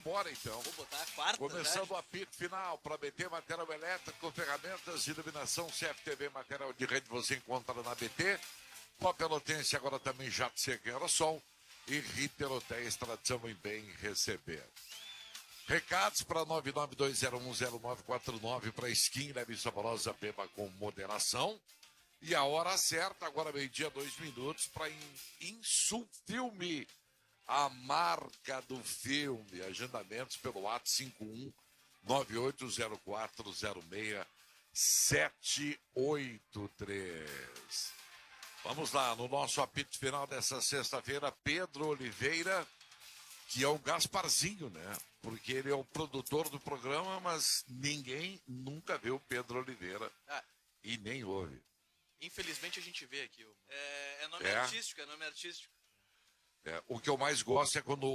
Bora então. Vou botar a quarta. Começando o apito final para BT Material Elétrico, ferramentas de iluminação, CFTV, material de rede você encontra na BT. Pó Pelotense agora também jato seco em aerossol. E Ritter Hotéis, tradição em bem receber. Recados para 992010949 para Skin, leve saborosa, beba com moderação. E a hora certa, agora meio-dia, 2 minutos, para Insulfilme. A marca do filme. Agendamentos pelo WhatsApp 5198040673. Vamos lá, no nosso apito final dessa sexta-feira, Pedro Oliveira, que é o Gasparzinho, né? Porque ele é o produtor do programa, mas ninguém nunca viu o Pedro Oliveira e nem ouve. Infelizmente a gente vê aqui. É nome artístico, O que eu mais gosto é quando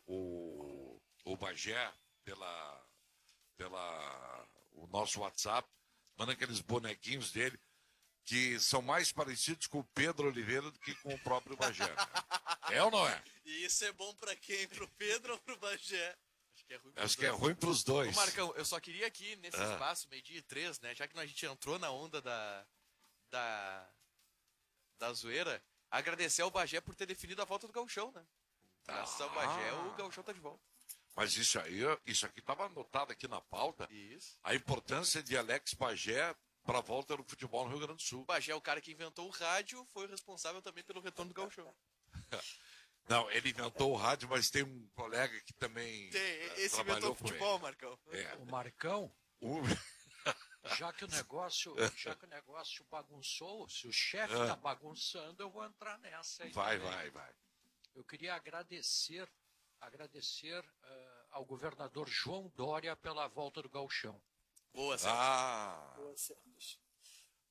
o Bagé, o nosso WhatsApp, manda aqueles bonequinhos dele que são mais parecidos com o Pedro Oliveira do que com o próprio Bagé. É ou não é? E isso é bom pra quem? Pro Pedro ou pro Bagé? Acho que é ruim pros dois. Ô, Marcão, eu só queria aqui, nesse espaço, 12:03, né? Já que a gente entrou na onda da zoeira, agradecer ao Bagé por ter definido a volta do Gauchão, né? Graças ao Bagé, o Gauchão tá de volta. Mas isso aqui estava anotado aqui na pauta. Isso. A importância de Alex Bagé para a volta do futebol no Rio Grande do Sul. O Bagé é o cara que inventou o rádio, foi o responsável também pelo retorno do Gauchão. Não, ele inventou o rádio, mas tem um colega que também esse inventou o futebol, Marcão. O Marcão, já que o negócio bagunçou, se o chefe está bagunçando, eu vou entrar nessa aí. Vai. Eu queria agradecer ao governador João Dória pela volta do Gauchão. Boa, Sérgio. Boa, Sérgio.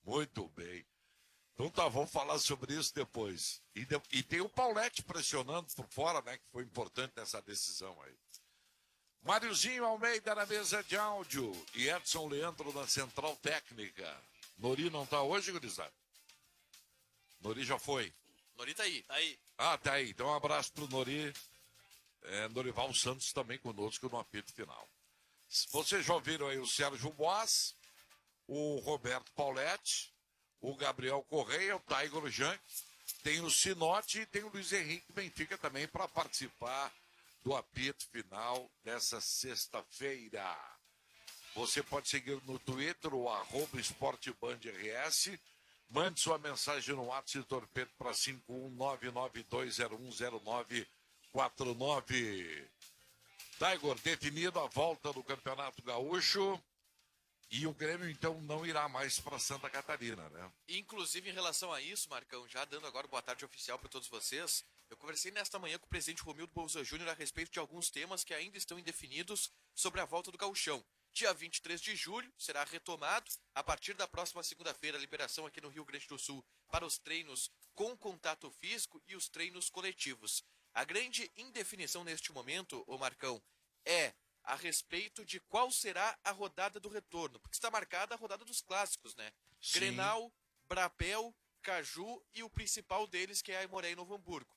Muito bem. Então tá, vamos falar sobre isso depois. E tem o Paulete pressionando por fora, né? Que foi importante nessa decisão aí. Máriozinho Almeida na mesa de áudio e Edson Leandro na central técnica. Nori não tá hoje, gurizada? Nori já foi. Nori tá aí. Tá aí. Então um abraço pro Nori. Norival Santos também conosco no apito final. Vocês já ouviram aí o Sérgio Boas, o Roberto Paulete, o Gabriel Correia, o Tiger Junk, tem o Sinote e tem o Luiz Henrique Benfica também para participar do apito final dessa sexta-feira. Você pode seguir no Twitter, o @esportebandrs, mande sua mensagem no WhatsApp Torpedo para 51992010949. Tiger, definido a volta do Campeonato Gaúcho. E o Grêmio, então, não irá mais para Santa Catarina, né? Inclusive, em relação a isso, Marcão, já dando agora boa tarde oficial para todos vocês, eu conversei nesta manhã com o presidente Romildo Bolzan Júnior a respeito de alguns temas que ainda estão indefinidos sobre a volta do Gauchão. Dia 23 de julho será retomado, a partir da próxima segunda-feira, a liberação aqui no Rio Grande do Sul para os treinos com contato físico e os treinos coletivos. A grande indefinição neste momento, ô Marcão, é a respeito de qual será a rodada do retorno, porque está marcada a rodada dos clássicos, né? Sim. Grenal, Brapel, Caju e o principal deles, que é a Aimoré e Novo Hamburgo.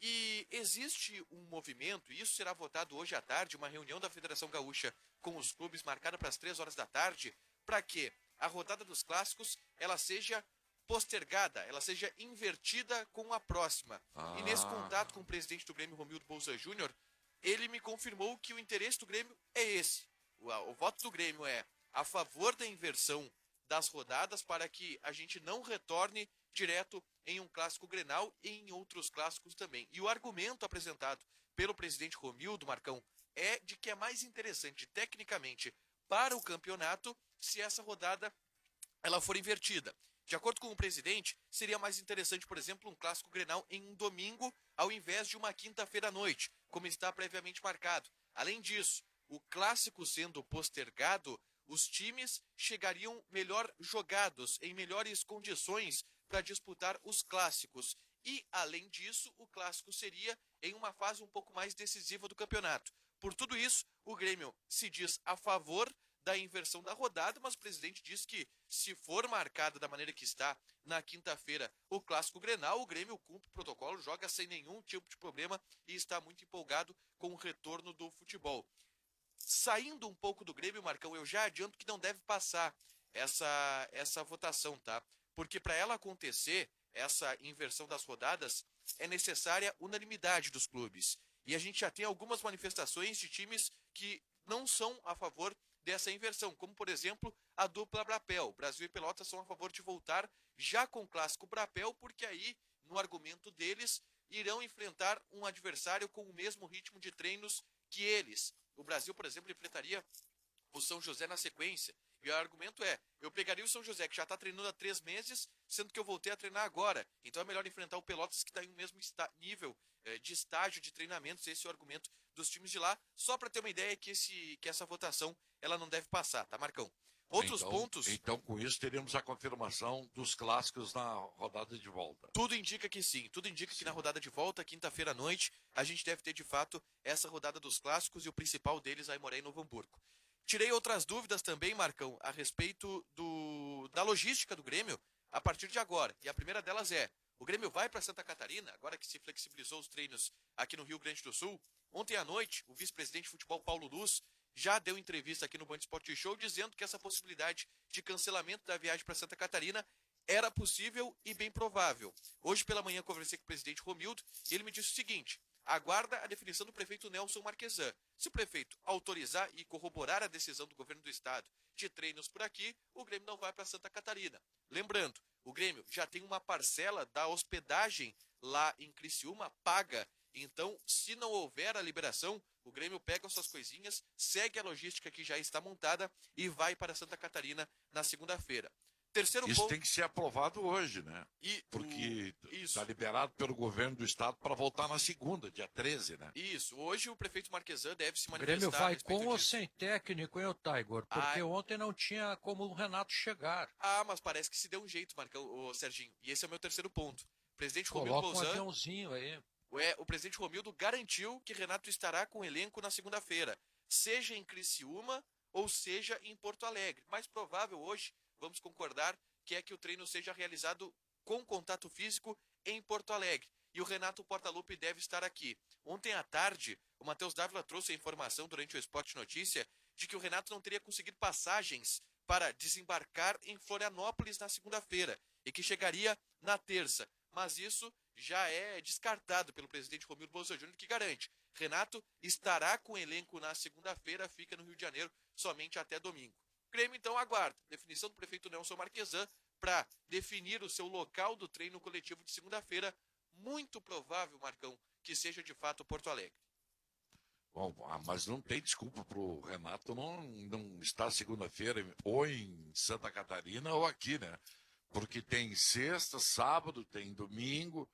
E existe um movimento, e isso será votado hoje à tarde, uma reunião da Federação Gaúcha com os clubes marcada para as 3 horas da tarde, para que a rodada dos clássicos ela seja postergada, ela seja invertida com a próxima. E nesse contato com o presidente do Grêmio, Romildo Bolzan Júnior, ele me confirmou que o interesse do Grêmio é esse. O voto do Grêmio é a favor da inversão das rodadas para que a gente não retorne direto em um clássico Grenal e em outros clássicos também. E o argumento apresentado pelo presidente Romildo, Marcão, é de que é mais interessante tecnicamente para o campeonato se essa rodada ela for invertida. De acordo com o presidente, seria mais interessante, por exemplo, um clássico Grenal em um domingo ao invés de uma quinta-feira à noite, como está previamente marcado. Além disso, o clássico sendo postergado, os times chegariam melhor jogados, em melhores condições para disputar os clássicos. E, além disso, o clássico seria em uma fase um pouco mais decisiva do campeonato. Por tudo isso, o Grêmio se diz a favor da inversão da rodada, mas o presidente disse que se for marcada da maneira que está na quinta-feira o Clássico Grenal, o Grêmio cumpre o protocolo, joga sem nenhum tipo de problema e está muito empolgado com o retorno do futebol. Saindo um pouco do Grêmio, Marcão, eu já adianto que não deve passar essa votação, tá? Porque para ela acontecer, essa inversão das rodadas, é necessária unanimidade dos clubes. E a gente já tem algumas manifestações de times que não são a favor dessa inversão, como, por exemplo, a dupla Brapel. Brasil e Pelotas são a favor de voltar já com o clássico Brapel, porque aí, no argumento deles, irão enfrentar um adversário com o mesmo ritmo de treinos que eles. O Brasil, por exemplo, enfrentaria o São José na sequência. E o argumento é, eu pegaria o São José, que já está treinando há 3 meses, sendo que eu voltei a treinar agora. Então é melhor enfrentar o Pelotas, que está em um mesmo nível de estágio de treinamentos. Esse é o argumento dos times de lá. Só para ter uma ideia que essa votação ela não deve passar, tá, Marcão? Outros pontos... Então, com isso, teríamos a confirmação dos clássicos na rodada de volta. Tudo indica que sim. Tudo indica que na rodada de volta, quinta-feira à noite, a gente deve ter, de fato, essa rodada dos clássicos e o principal deles, a Aimoré e Novo Hamburgo. Tirei outras dúvidas também, Marcão, a respeito da logística do Grêmio a partir de agora. E a primeira delas é, o Grêmio vai para Santa Catarina, agora que se flexibilizou os treinos aqui no Rio Grande do Sul. Ontem à noite, o vice-presidente de futebol Paulo Luz já deu entrevista aqui no Band Esporte Show dizendo que essa possibilidade de cancelamento da viagem para Santa Catarina era possível e bem provável. Hoje pela manhã conversei com o presidente Romildo e ele me disse o seguinte: aguarda a definição do prefeito Nelson Marquesan. Se o prefeito autorizar e corroborar a decisão do governo do estado de treinos por aqui, o Grêmio não vai para Santa Catarina. Lembrando, o Grêmio já tem uma parcela da hospedagem lá em Criciúma paga. Então, se não houver a liberação, o Grêmio pega as suas coisinhas, segue a logística que já está montada e vai para Santa Catarina na segunda-feira. Terceiro Isso ponto... tem que ser aprovado hoje, né? Porque está liberado pelo governo do estado para voltar na segunda, dia 13, né? Isso. Hoje o prefeito Marquesan deve se O manifestar. Grêmio vai com disso. ou sem técnico, hein, Taigor? Porque ontem não tinha como o Renato chegar. Ah, mas parece que se deu um jeito, Marcão, o Serginho. E esse é o meu terceiro ponto. O presidente Romildo Coloca Bolzan, um aviãozinho aí. o presidente Romildo garantiu que Renato estará com o elenco na segunda-feira, seja em Criciúma ou seja em Porto Alegre. Mais provável hoje, vamos concordar, que é que o treino seja realizado com contato físico em Porto Alegre. E o Renato Portaluppi deve estar aqui. Ontem à tarde, o Matheus Dávila trouxe a informação durante o Esporte Notícia de que o Renato não teria conseguido passagens para desembarcar em Florianópolis na segunda-feira e que chegaria na terça. Mas isso já é descartado pelo presidente Romildo Bolzan Júnior, que garante: Renato estará com o elenco na segunda-feira, fica no Rio de Janeiro somente até domingo. O Grêmio, então, aguarda definição do prefeito Nelson Marquesan para definir o seu local do treino coletivo de segunda-feira. Muito provável, Marcão, que seja de fato Porto Alegre. Bom, mas não tem desculpa para o Renato não estar segunda-feira ou em Santa Catarina ou aqui, né? Porque tem sexta, sábado, tem domingo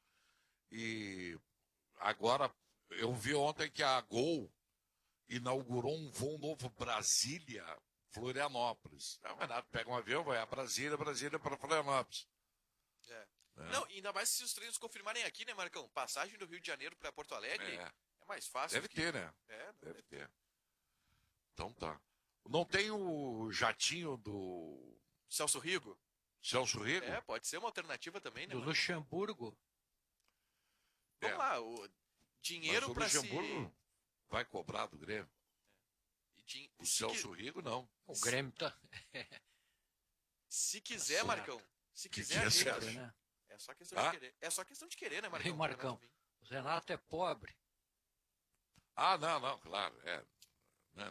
e agora eu vi ontem que a Gol inaugurou um voo novo Brasília Florianópolis. O Renato pega um avião, vai a Brasília para Florianópolis. Não, ainda mais se os treinos confirmarem aqui, né, Marcão? Passagem do Rio de Janeiro para Porto Alegre é mais fácil. Deve ter, né? Deve ter. Então tá. Não tem o jatinho do Celso Rigo? Celso Rigo? Pode ser uma alternativa também, né? Do Luxemburgo. Vamos lá, o dinheiro para o Luxemburgo vai cobrar do Grêmio. O Celso Rigo, não. O Grêmio tá... Se quiser, Marcão. Se quiser, né? É só questão de querer. É só questão de querer, né, Marcão? Ei, Marcão, o Renato é pobre. Não, claro.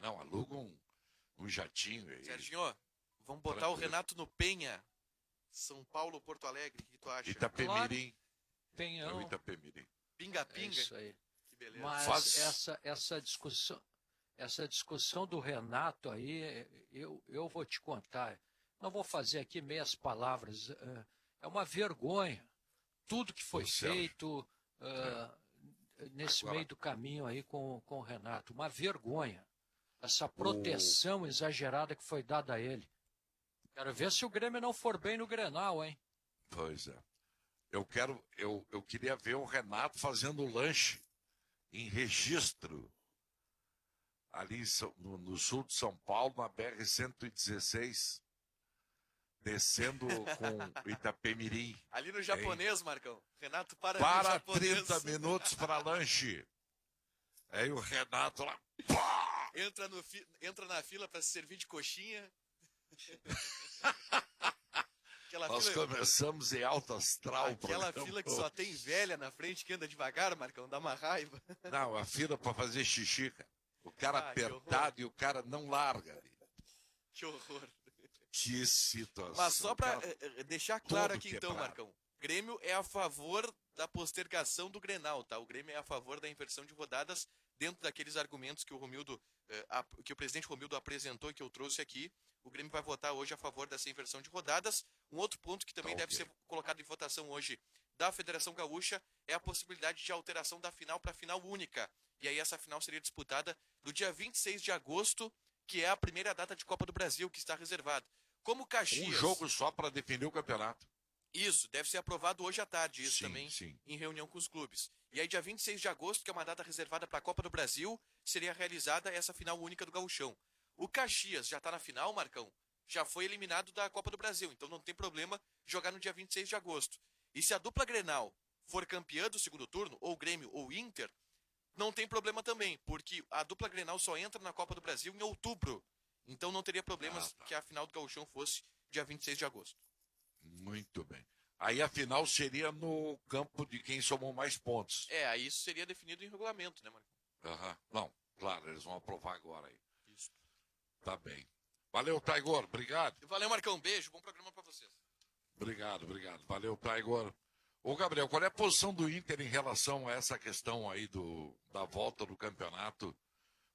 Não, aluga um jatinho aí. Serginho, vamos botar o Renato no Penha. São Paulo, Porto Alegre, o que tu acha? Itapemirim. Penhão. Itapemirim. Pinga-pinga. É isso aí. Que beleza. Mas essa discussão do Renato aí, eu vou te contar. Não vou fazer aqui meias palavras. É uma vergonha. Tudo que foi feito nesse meio do caminho aí com o Renato. Uma vergonha. Essa proteção exagerada que foi dada a ele. Quero ver se o Grêmio não for bem no Grenal, hein? Pois é. Eu queria ver o Renato fazendo lanche em Registro ali no sul de São Paulo, na BR-116, descendo com Itapemirim. Ali no japonês, Marcão. Renato para, Para no japonês. 30 minutos para lanche. Aí o Renato lá, pá! Entra na fila para se servir de coxinha. Aquela Nós fila, começamos em alto astral. aquela fila que só tem velha na frente que anda devagar, Marcão, dá uma raiva. Não, a fila para fazer xixi, cara. O cara Ah, que apertado e o cara não larga ali. Que horror. Que situação. Mas só para Cara, deixar claro todo aqui então, quebrado. Marcão. Grêmio é a favor da postergação do Grenal, tá? O Grêmio é a favor da inversão de rodadas dentro daqueles argumentos que o Romildo, que o presidente Romildo apresentou e que eu trouxe aqui. O Grêmio vai votar hoje a favor dessa inversão de rodadas. Um outro ponto que também deve ser colocado em votação hoje da Federação Gaúcha é a possibilidade de alteração da final para final única. E aí essa final seria disputada no dia 26 de agosto, que é a primeira data de Copa do Brasil, que está reservada. Como Caxias... Um jogo só para definir o campeonato. Isso, deve ser aprovado hoje à tarde, isso Sim, também sim. em reunião com os clubes. E aí dia 26 de agosto, que é uma data reservada para a Copa do Brasil, seria realizada essa final única do Gauchão. O Caxias já está na final, Marcão, já foi eliminado da Copa do Brasil, então não tem problema jogar no dia 26 de agosto. E se a dupla Grenal for campeã do segundo turno, ou Grêmio ou Inter, não tem problema também, porque a dupla Grenal só entra na Copa do Brasil em outubro. Então não teria problemas que a final do Gauchão fosse dia 26 de agosto. Muito bem. Aí a final seria no campo de quem somou mais pontos. É, aí isso seria definido em regulamento, né, Marcão? Aham. Não, claro, eles vão aprovar agora aí. Isso. Tá bem. Valeu, Taigor. Obrigado. Valeu, Marcão. Beijo. Bom programa para vocês. Obrigado. Valeu, Taigor. Ô, Gabriel, qual é a posição do Inter em relação a essa questão aí da volta do campeonato?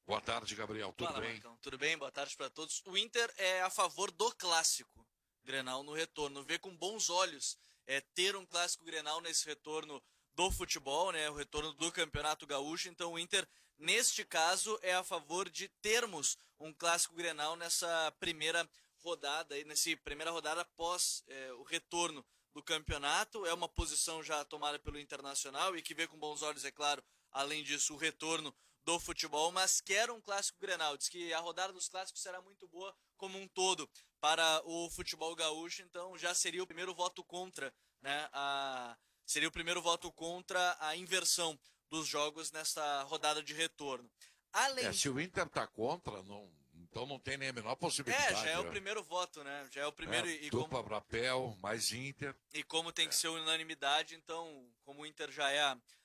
Boa tarde, Gabriel. Tudo Fala, bem? Marcão. Tudo bem? Boa tarde para todos. O Inter é a favor do clássico Grenal no retorno. Vê com bons olhos ter um clássico Grenal nesse retorno do futebol, né? O retorno do Campeonato Gaúcho. Então o Inter, neste caso, é a favor de termos um clássico Grenal nessa primeira rodada, nessa primeira rodada após o retorno do campeonato. É uma posição já tomada pelo Internacional e que vê com bons olhos, é claro, além disso, o retorno do futebol, mas quer um clássico Grenal. Diz que a rodada dos clássicos será muito boa como um todo para o futebol gaúcho, então já seria o primeiro voto contra, né? Seria o primeiro voto contra a inversão dos jogos nesta rodada de retorno. Se o Inter tá contra, então não tem nem a menor possibilidade. Já é o primeiro voto, né? Já é o primeiro dupla papel, mais Inter. E como tem que ser unanimidade, então, como o Inter já é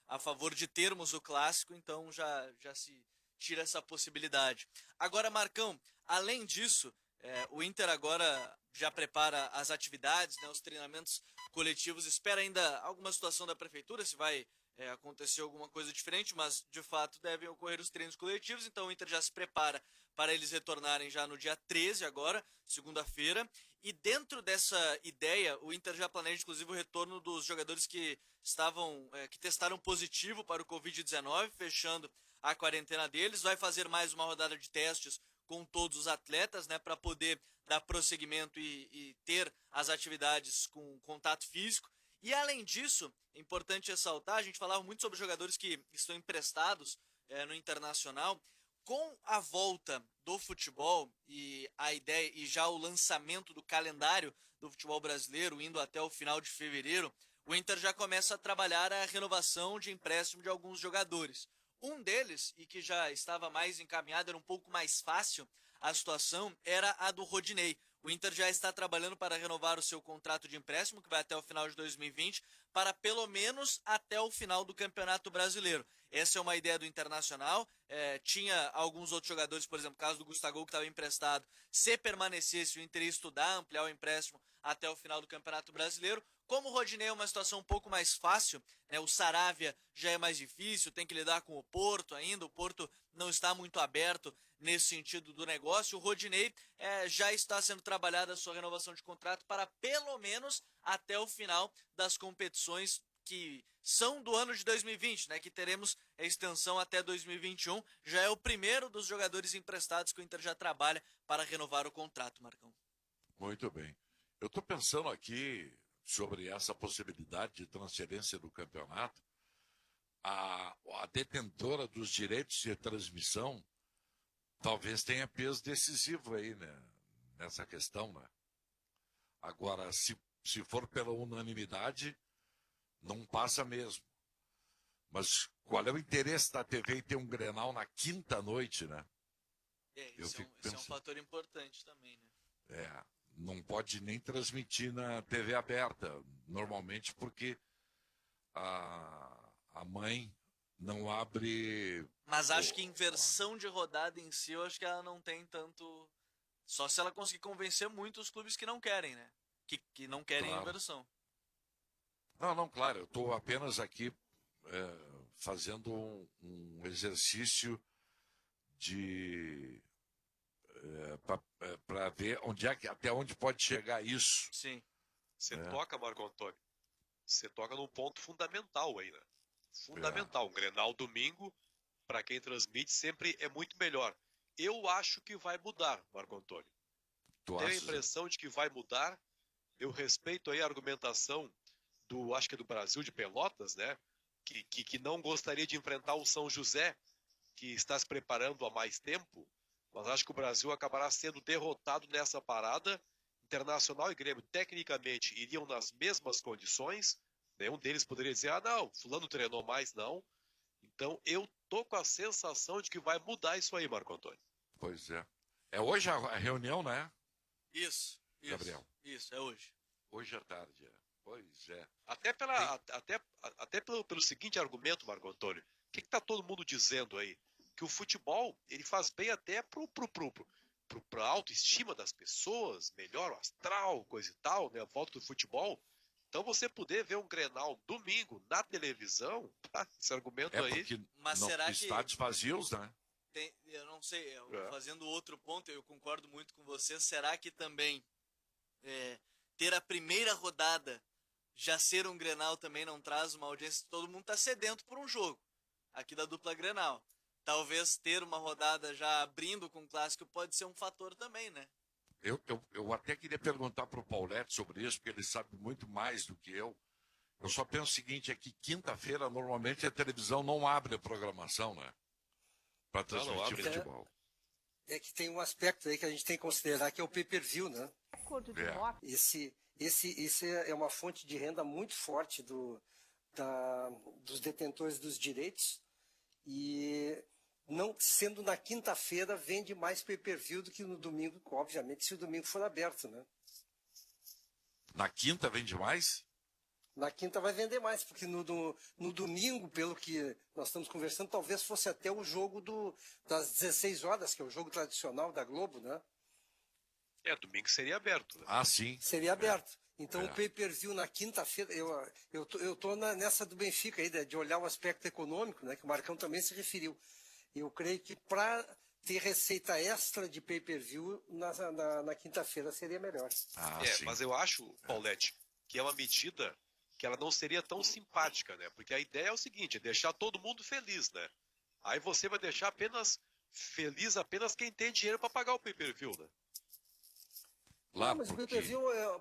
a favor de termos o clássico, então já se tira essa possibilidade. Agora, Marcão, além disso, o Inter agora já prepara as atividades, né, os treinamentos coletivos, espera ainda alguma situação da prefeitura, se vai acontecer alguma coisa diferente, mas de fato devem ocorrer os treinos coletivos, então o Inter já se prepara para eles retornarem já no dia 13 agora, segunda-feira, e dentro dessa ideia, o Inter já planeja inclusive o retorno dos jogadores que que testaram positivo para o Covid-19, fechando a quarentena deles, vai fazer mais uma rodada de testes com todos os atletas, né, para poder dar prosseguimento e ter as atividades com contato físico. E além disso, é importante ressaltar, a gente falava muito sobre jogadores que estão emprestados no Internacional. Com a volta do futebol e a ideia e já o lançamento do calendário do futebol brasileiro indo até o final de fevereiro, o Inter já começa a trabalhar a renovação de empréstimo de alguns jogadores. Um deles, e que já estava mais encaminhado, era um pouco mais fácil a situação, era a do Rodinei. O Inter já está trabalhando para renovar o seu contrato de empréstimo, que vai até o final de 2020, para pelo menos até o final do Campeonato Brasileiro. Essa é uma ideia do Internacional. Tinha alguns outros jogadores, por exemplo, o caso do Gustavo, que estava emprestado. Se permanecesse, o Inter ia estudar, ampliar o empréstimo até o final do Campeonato Brasileiro. Como o Rodinei é uma situação um pouco mais fácil, né, o Saravia já é mais difícil, tem que lidar com o Porto ainda, o Porto não está muito aberto nesse sentido do negócio. O Rodinei já está sendo trabalhada a sua renovação de contrato para pelo menos até o final das competições que são do ano de 2020, né, que teremos a extensão até 2021. Já é o primeiro dos jogadores emprestados que o Inter já trabalha para renovar o contrato, Marcão. Muito bem. Eu estou pensando aqui sobre essa possibilidade de transferência do campeonato. A detentora dos direitos de transmissão talvez tenha peso decisivo aí, né? Nessa questão, né? Agora, se for pela unanimidade, não passa mesmo. Mas qual é o interesse da TV em ter um Grenal na quinta noite, né? Isso é um pensando. fator importante também, né? Não pode nem transmitir na TV aberta, normalmente porque a mãe não abre. Mas acho que inversão de rodada em si, eu acho que ela não tem tanto. Só se ela conseguir convencer muito os clubes que não querem, né? Que não querem Claro. inversão. Não, claro, eu estou apenas aqui fazendo um exercício de para ver até onde pode chegar isso. Sim. Você toca, Marco Antônio. Você toca num ponto fundamental aí, né? Fundamental. Um Grenal domingo, para quem transmite, sempre é muito melhor. Eu acho que vai mudar, Marco Antônio. Tenho a impressão de que vai mudar. Eu respeito aí a argumentação acho que é do Brasil de Pelotas, né? Que não gostaria de enfrentar o São José, que está se preparando há mais tempo, mas acho que o Brasil acabará sendo derrotado nessa parada. Internacional e Grêmio, tecnicamente, iriam nas mesmas condições. Nenhum deles poderia dizer, não, fulano treinou mais, não. Então, eu tô com a sensação de que vai mudar isso aí, Marco Antônio. Pois é. É hoje a reunião, né? Isso. Gabriel. Isso, é hoje. Hoje à tarde, Pois é. Até pelo seguinte argumento, Marco Antônio. O que está todo mundo dizendo aí? Que o futebol, ele faz bem até pra autoestima das pessoas, melhor o astral, coisa e tal, né? A volta do futebol. Então você poder ver um Grenal domingo na televisão, esse argumento aí. Mas será estádios vazios, né? Eu não sei, fazendo outro ponto, eu concordo muito com você. Será que também ter a primeira rodada já ser um Grenal também não traz uma audiência? Todo mundo está sedento por um jogo aqui da dupla Grenal. Talvez ter uma rodada já abrindo com o clássico pode ser um fator também, né? Eu até queria perguntar para o Paulette sobre isso, porque ele sabe muito mais do que eu. Eu só penso o seguinte, é que quinta-feira, normalmente, a televisão não abre a programação, né? Para transmitir futebol. É que tem um aspecto aí que a gente tem que considerar, que é o pay-per-view, né? Esse é uma fonte de renda muito forte dos detentores dos direitos, e não sendo na quinta-feira, vende mais pay-per-view do que no domingo, obviamente, se o domingo for aberto, né? Na quinta vende mais? Na quinta vai vender mais, porque no domingo, pelo que nós estamos conversando, talvez fosse até o jogo das 16 horas, que é o jogo tradicional da Globo, né? Domingo seria aberto, né? Sim. Seria aberto. Então o pay-per-view na quinta-feira, eu tô nessa do Benfica aí, de olhar o aspecto econômico, né, que o Marcão também se referiu. Eu creio que para ter receita extra de pay-per-view na quinta-feira seria melhor. Mas eu acho, Paulette, que é uma medida que ela não seria tão simpática, né? Porque a ideia é o seguinte, é deixar todo mundo feliz, né? Aí você vai deixar feliz apenas quem tem dinheiro para pagar o pay-per-view, né? Mas o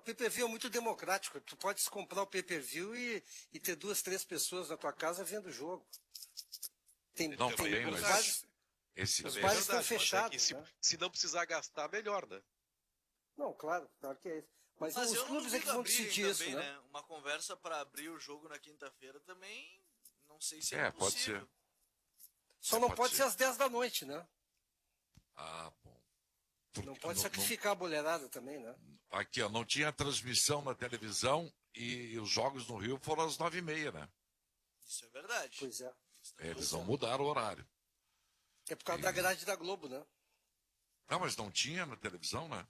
pay-per-view é muito democrático. Tu podes comprar o pay-per-view e ter 2, 3 pessoas na tua casa vendo o jogo. Os bares estão fechados. Se não precisar gastar, melhor, né? Não, claro que é isso. Mas os clubes é que vão decidir isso, né? Uma conversa para abrir o jogo na quinta-feira também, não sei se é possível. Pode ser. Só não pode ser às 10 da noite, né? Bom. Não pode sacrificar a boleirada também, né? Aqui, não tinha transmissão na televisão e os jogos no Rio foram às 9h30, né? Isso é verdade. Pois é. Eles vão mudar o horário. É por causa da grade da Globo, né? Não, mas não tinha na televisão, né?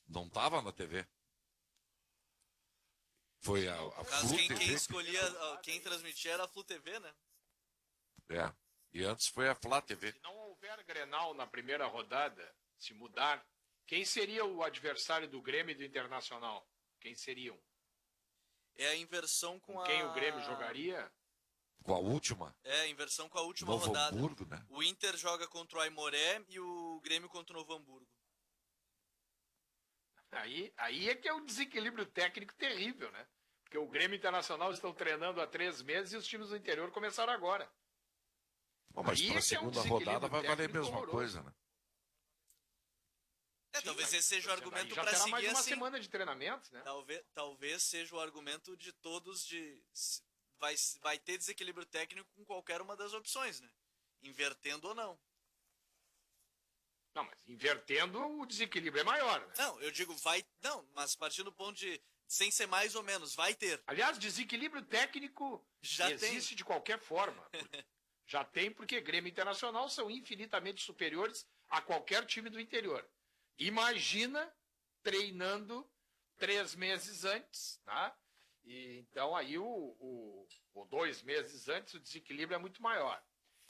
Não estava na TV. Foi a Flu TV. Quem escolhia, quem transmitia era a Flu TV, né? E antes foi a Flá TV. Se não houver Grenal na primeira rodada, se mudar, quem seria o adversário do Grêmio e do Internacional? Quem seriam? É a inversão com quem o Grêmio jogaria? Com a última? A inversão com a última Novo rodada. Hamburgo, né? O Inter joga contra o Aimoré e o Grêmio contra o Novo Hamburgo. Aí é que é um desequilíbrio técnico terrível, né? Porque o Grêmio Internacional estão treinando há 3 meses e os times do interior começaram agora. Bom, mas Aí para é a que é um segunda rodada vai valer a técnico mesma horroroso. coisa, né? Sim, Talvez mas, esse seja o Por exemplo, aí argumento já para terá seguir mais uma assim. semana de treinamentos, né? Talvez seja o argumento de todos vai ter desequilíbrio técnico com qualquer uma das opções, né? Invertendo ou não. Não, mas invertendo o desequilíbrio é maior, né? Não, eu digo não, mas partindo do ponto de sem ser mais ou menos, vai ter. Aliás, desequilíbrio técnico Já existe de qualquer forma. Já tem, porque Grêmio e Internacional são infinitamente superiores a qualquer time do interior. Imagina treinando 3 meses antes, tá? E, então aí ou 2 meses antes o desequilíbrio é muito maior.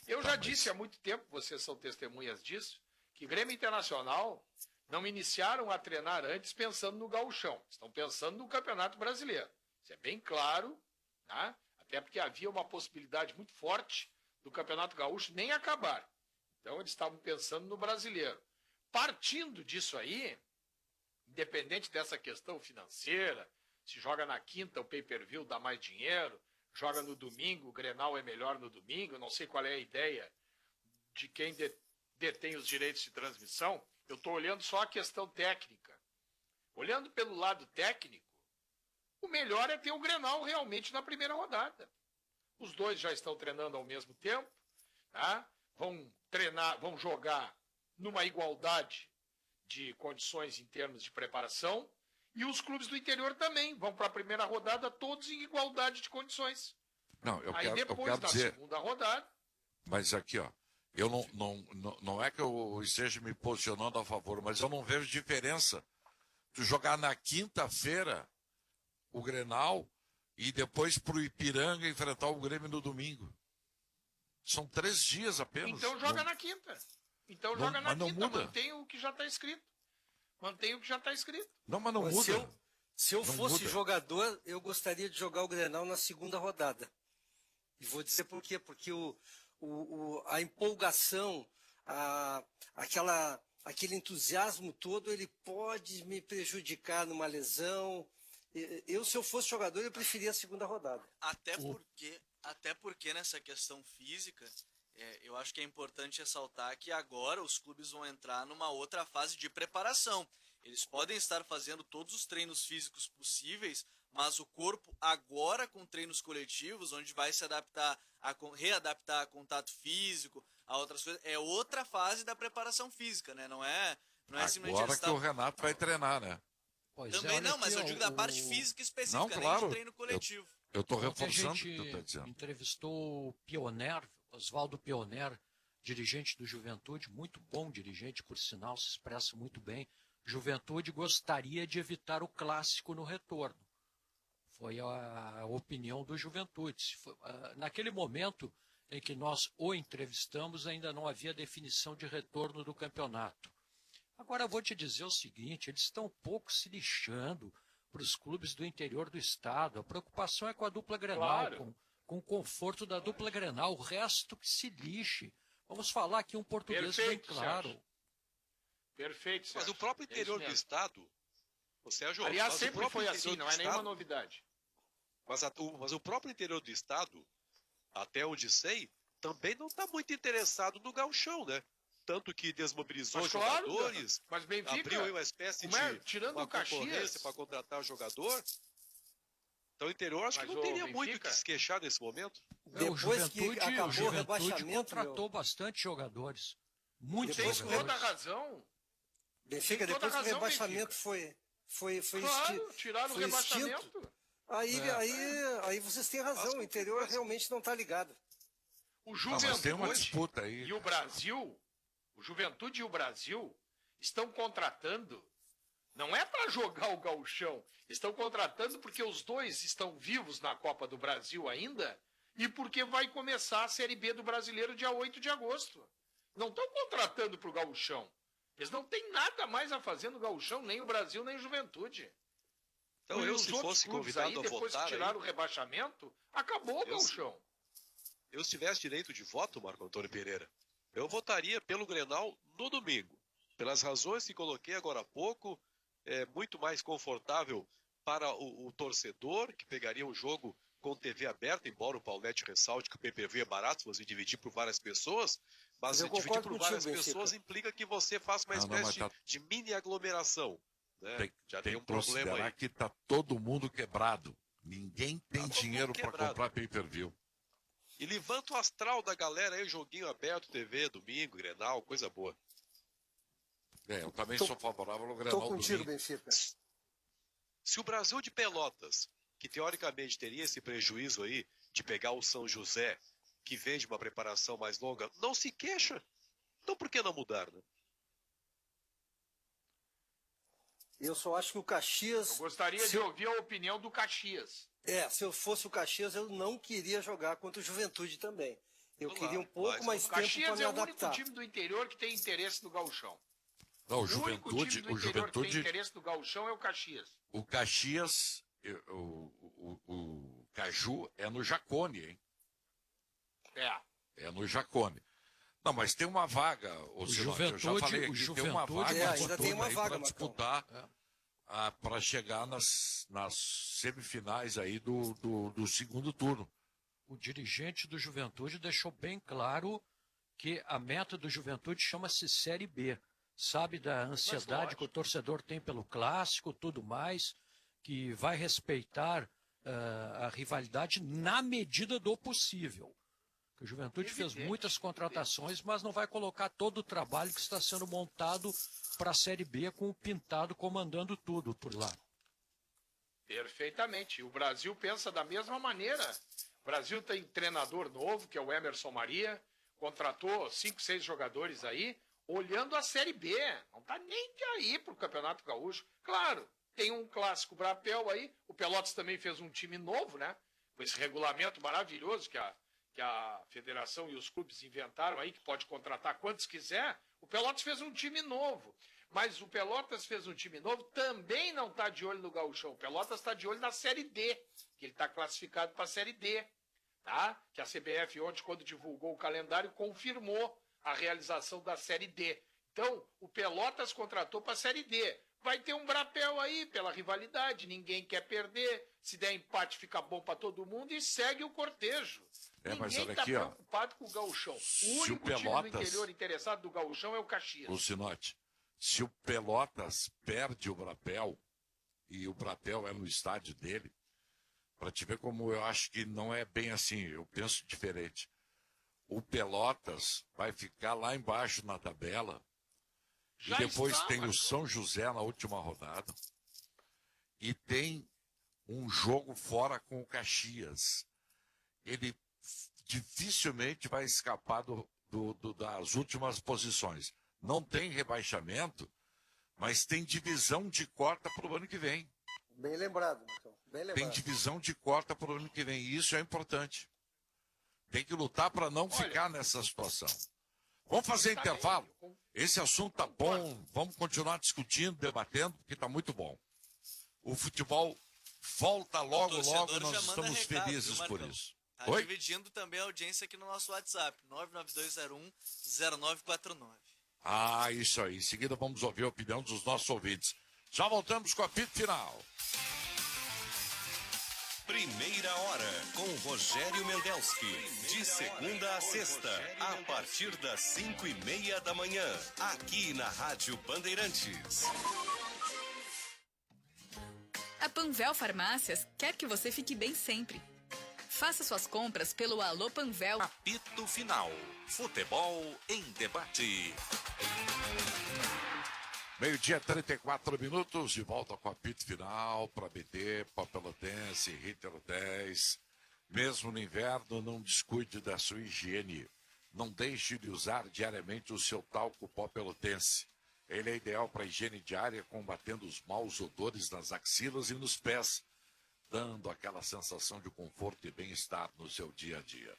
Eu já disse há muito tempo, vocês são testemunhas disso, que Grêmio e Internacional não iniciaram a treinar antes pensando no gauchão. Estão pensando no Campeonato Brasileiro. Isso é bem claro, tá? Até porque havia uma possibilidade muito forte do Campeonato Gaúcho nem acabar. Então eles estavam pensando no brasileiro. Partindo disso aí, independente dessa questão financeira, se joga na quinta o pay-per-view dá mais dinheiro, joga no domingo, o Grenal é melhor no domingo, não sei qual é a ideia de quem detém os direitos de transmissão. Eu estou olhando só a questão técnica. Olhando pelo lado técnico, o melhor é ter o Grenal realmente na primeira rodada. Os dois já estão treinando ao mesmo tempo, tá? Vão jogar numa igualdade de condições em termos de preparação, e os clubes do interior também vão para a primeira rodada todos em igualdade de condições. Não, eu Aí quero depois, na dizer, segunda rodada, mas aqui, ó, eu não é que eu esteja me posicionando a favor, mas eu não vejo diferença de jogar na quinta-feira o Grenal e depois para o Ipiranga enfrentar o Grêmio no domingo. São 3 dias apenas. então joga Não- na quinta. Então Não- joga na mas não quinta, muda. mantém o que já está escrito. Mantém o que já está escrito. Não, mas não Mas muda. se eu Não fosse muda. jogador, eu gostaria de jogar o Grenal na segunda rodada. E vou dizer por quê. Porque a empolgação, aquele entusiasmo todo, ele pode me prejudicar numa lesão. Se eu fosse jogador, eu preferia a segunda rodada. Até porque nessa questão física, eu acho que é importante ressaltar que agora os clubes vão entrar numa outra fase de preparação. Eles podem estar fazendo todos os treinos físicos possíveis, mas o corpo agora com treinos coletivos, onde vai se readaptar a contato físico, a outras coisas, é outra fase da preparação física, né? Não é simplesmente Agora que o Renato vai treinar, né? Pois Também olha não, mas aqui, eu ó, digo da parte física específica, Não, nem claro. de treino coletivo. Eu estou Ontem reforçando a o que tu está gente dizendo. entrevistou o Pioner, Oswaldo Pioner, dirigente do Juventude, muito bom dirigente, por sinal, se expressa muito bem. Juventude gostaria de evitar o clássico no retorno. Foi a opinião do Juventude. Naquele momento em que nós o entrevistamos, ainda não havia definição de retorno do campeonato. Agora eu vou te dizer o seguinte, eles estão um pouco se lixando para os clubes do interior do estado. A preocupação é com a dupla Grenal, Claro. com o conforto da dupla Grenal, o resto que se lixe. Vamos falar aqui um português bem Perfeito, claro. Sérgio. Perfeito, Mas Sérgio. o próprio É isso interior do mesmo. estado, Sérgio, Aliás, mas o sempre próprio foi interior assim, do não é nenhuma estado- novidade. Mas o próprio interior do estado, até onde sei, também não está muito interessado no gauchão, né? Tanto que desmobilizou Mas claro, jogadores, mas Benfica, abriu aí uma espécie como é? de Tirando uma o Caxias, concorrência para contratar jogador. Então o interior acho que Mas não o teria muito o Benfica- que se queixar nesse momento. Depois que acabou o rebaixamento, contratou bastante jogadores. Muitos tem Depois- toda a jogadores. razão. Benfica, Tem toda depois que o razão, rebaixamento Benfica. foi Claro, tiraram o foi rebaixamento. extinto. Aí vocês têm razão, o interior realmente não está ligado. O Não, mas tem uma Juventude disputa aí. e o Brasil, o Juventude e o Brasil estão contratando, não é para jogar o gauchão, estão contratando porque os dois estão vivos na Copa do Brasil ainda e porque vai começar a Série B do Brasileiro dia 8 de agosto. Não estão contratando para o gauchão. Eles não têm nada mais a fazer no gauchão, nem o Brasil, nem o Juventude. Então E eu, os se outros fosse clubes convidado aí, a depois votar, que tiraram o rebaixamento, acabou o Eu- gauchão. eu se tivesse direito de voto, Marco Antônio Pereira, eu votaria pelo Grenal no domingo. Pelas razões que coloquei agora há pouco, é muito mais confortável para o torcedor, que pegaria um jogo com TV aberta, embora o Paulete ressalte que o pay-per-view é barato, você dividir por várias pessoas, mas Eu dividir concordo por contigo, várias Benfica. pessoas implica que você faça uma espécie de mini aglomeração. Né? Já tem um que problema considerar aí. que está todo mundo quebrado. Ninguém tem Tá todo dinheiro mundo para quebrado. comprar pay-per-view. E levanta o astral da galera aí, joguinho aberto, TV, domingo, Grenal, coisa boa. Eu também Tô- sou favorável ao Tô Grenal contigo, domingo. Benfica. Se o Brasil de Pelotas, que teoricamente teria esse prejuízo aí de pegar o São José, que vem de uma preparação mais longa, não se queixa, então por que não mudar, né? Eu só acho que o Caxias... Eu gostaria de ouvir a opinião do Caxias. Se eu fosse o Caxias, eu não queria jogar contra o Juventude também. Eu Claro, queria um pouco mas mais O tempo para Caxias me é o único adaptar. time do interior que tem interesse no gauchão. Não, o O único Juventude, time do o interior que tem Juventude, interesse no gauchão é o Caxias. o Caxias, o Caju é no Jacone, hein? É no Jacone. Não, mas tem uma vaga, o Sinote, eu já falei aqui, tem uma vaga ainda tem uma vaga, para Marcão. disputar, para chegar nas semifinais aí do segundo turno. O dirigente do Juventude deixou bem claro que a meta do Juventude chama-se Série B. Sabe da ansiedade que o torcedor tem pelo clássico, tudo mais, que vai respeitar a rivalidade na medida do possível. O Juventude fez muitas contratações, mas não vai colocar todo o trabalho que está sendo montado para a Série B com o Pintado comandando tudo por lá. Perfeitamente. O Brasil pensa da mesma maneira. O Brasil tem treinador novo, que é o Emerson Maria, contratou 5, 6 jogadores aí, olhando a Série B. Não está nem aí para o Campeonato Gaúcho. Claro, tem um clássico Brapel aí, o Pelotas também fez um time novo, né? Com esse regulamento maravilhoso que a federação e os clubes inventaram aí, que pode contratar quantos quiser. O Pelotas fez um time novo. Mas o Pelotas fez um time novo, também não está de olho no Gauchão. O Pelotas está de olho na Série D, que ele está classificado para a Série D. Tá? Que a CBF ontem, quando divulgou o calendário, confirmou a realização da Série D. Então, o Pelotas contratou para a Série D. Vai ter um Brapel aí pela rivalidade, ninguém quer perder. Se der empate, fica bom para todo mundo e segue o cortejo. Mas Ninguém olha está aqui, ó. preocupado com o Gauchão. O Se único o Pelotas- time do interior interessado do Gauchão é o Caxias. O Sinote, se o Pelotas perde o Brapel, e o Brapel é no estádio dele, para te ver como eu acho que não é bem assim, eu penso diferente. O Pelotas vai ficar lá embaixo na tabela, Já e depois está, tem o Marcão. São José na última rodada, e tem um jogo fora com o Caxias. Ele dificilmente vai escapar das últimas posições. Não tem rebaixamento, mas tem divisão de quarta para o ano que vem. Bem lembrado, Marcão. Bem Tem lembrado. divisão de quarta para o ano que vem. E isso é importante. Tem que lutar para não ficar nessa situação. Vamos fazer intervalo? Esse assunto tá bom. Vamos continuar discutindo, debatendo, porque tá muito bom. O futebol volta logo, torcedor logo. já Nós manda estamos recado, felizes viu, por Marcão? isso. Tá Oi? dividindo também a audiência aqui no nosso WhatsApp, 99201-0949. Ah, isso aí. Em seguida vamos ouvir a opinião dos nossos ouvintes. Já voltamos com a apito final. Primeira hora, com Rogério Mendelski. De segunda a sexta, a partir das 5:30 da manhã. Aqui na Rádio Bandeirantes. A Panvel Farmácias quer que você fique bem sempre. Faça suas compras pelo Alô Panvel. Apito Final. Futebol em debate. Meio-dia, 34 minutos, de volta com a apito final para BT, Papelotense, Ritter 10. Mesmo no inverno, não descuide da sua higiene. Não deixe de usar diariamente o seu talco pó pelotense. Ele é ideal para higiene diária, combatendo os maus odores nas axilas e nos pés, dando aquela sensação de conforto e bem-estar no seu dia a dia.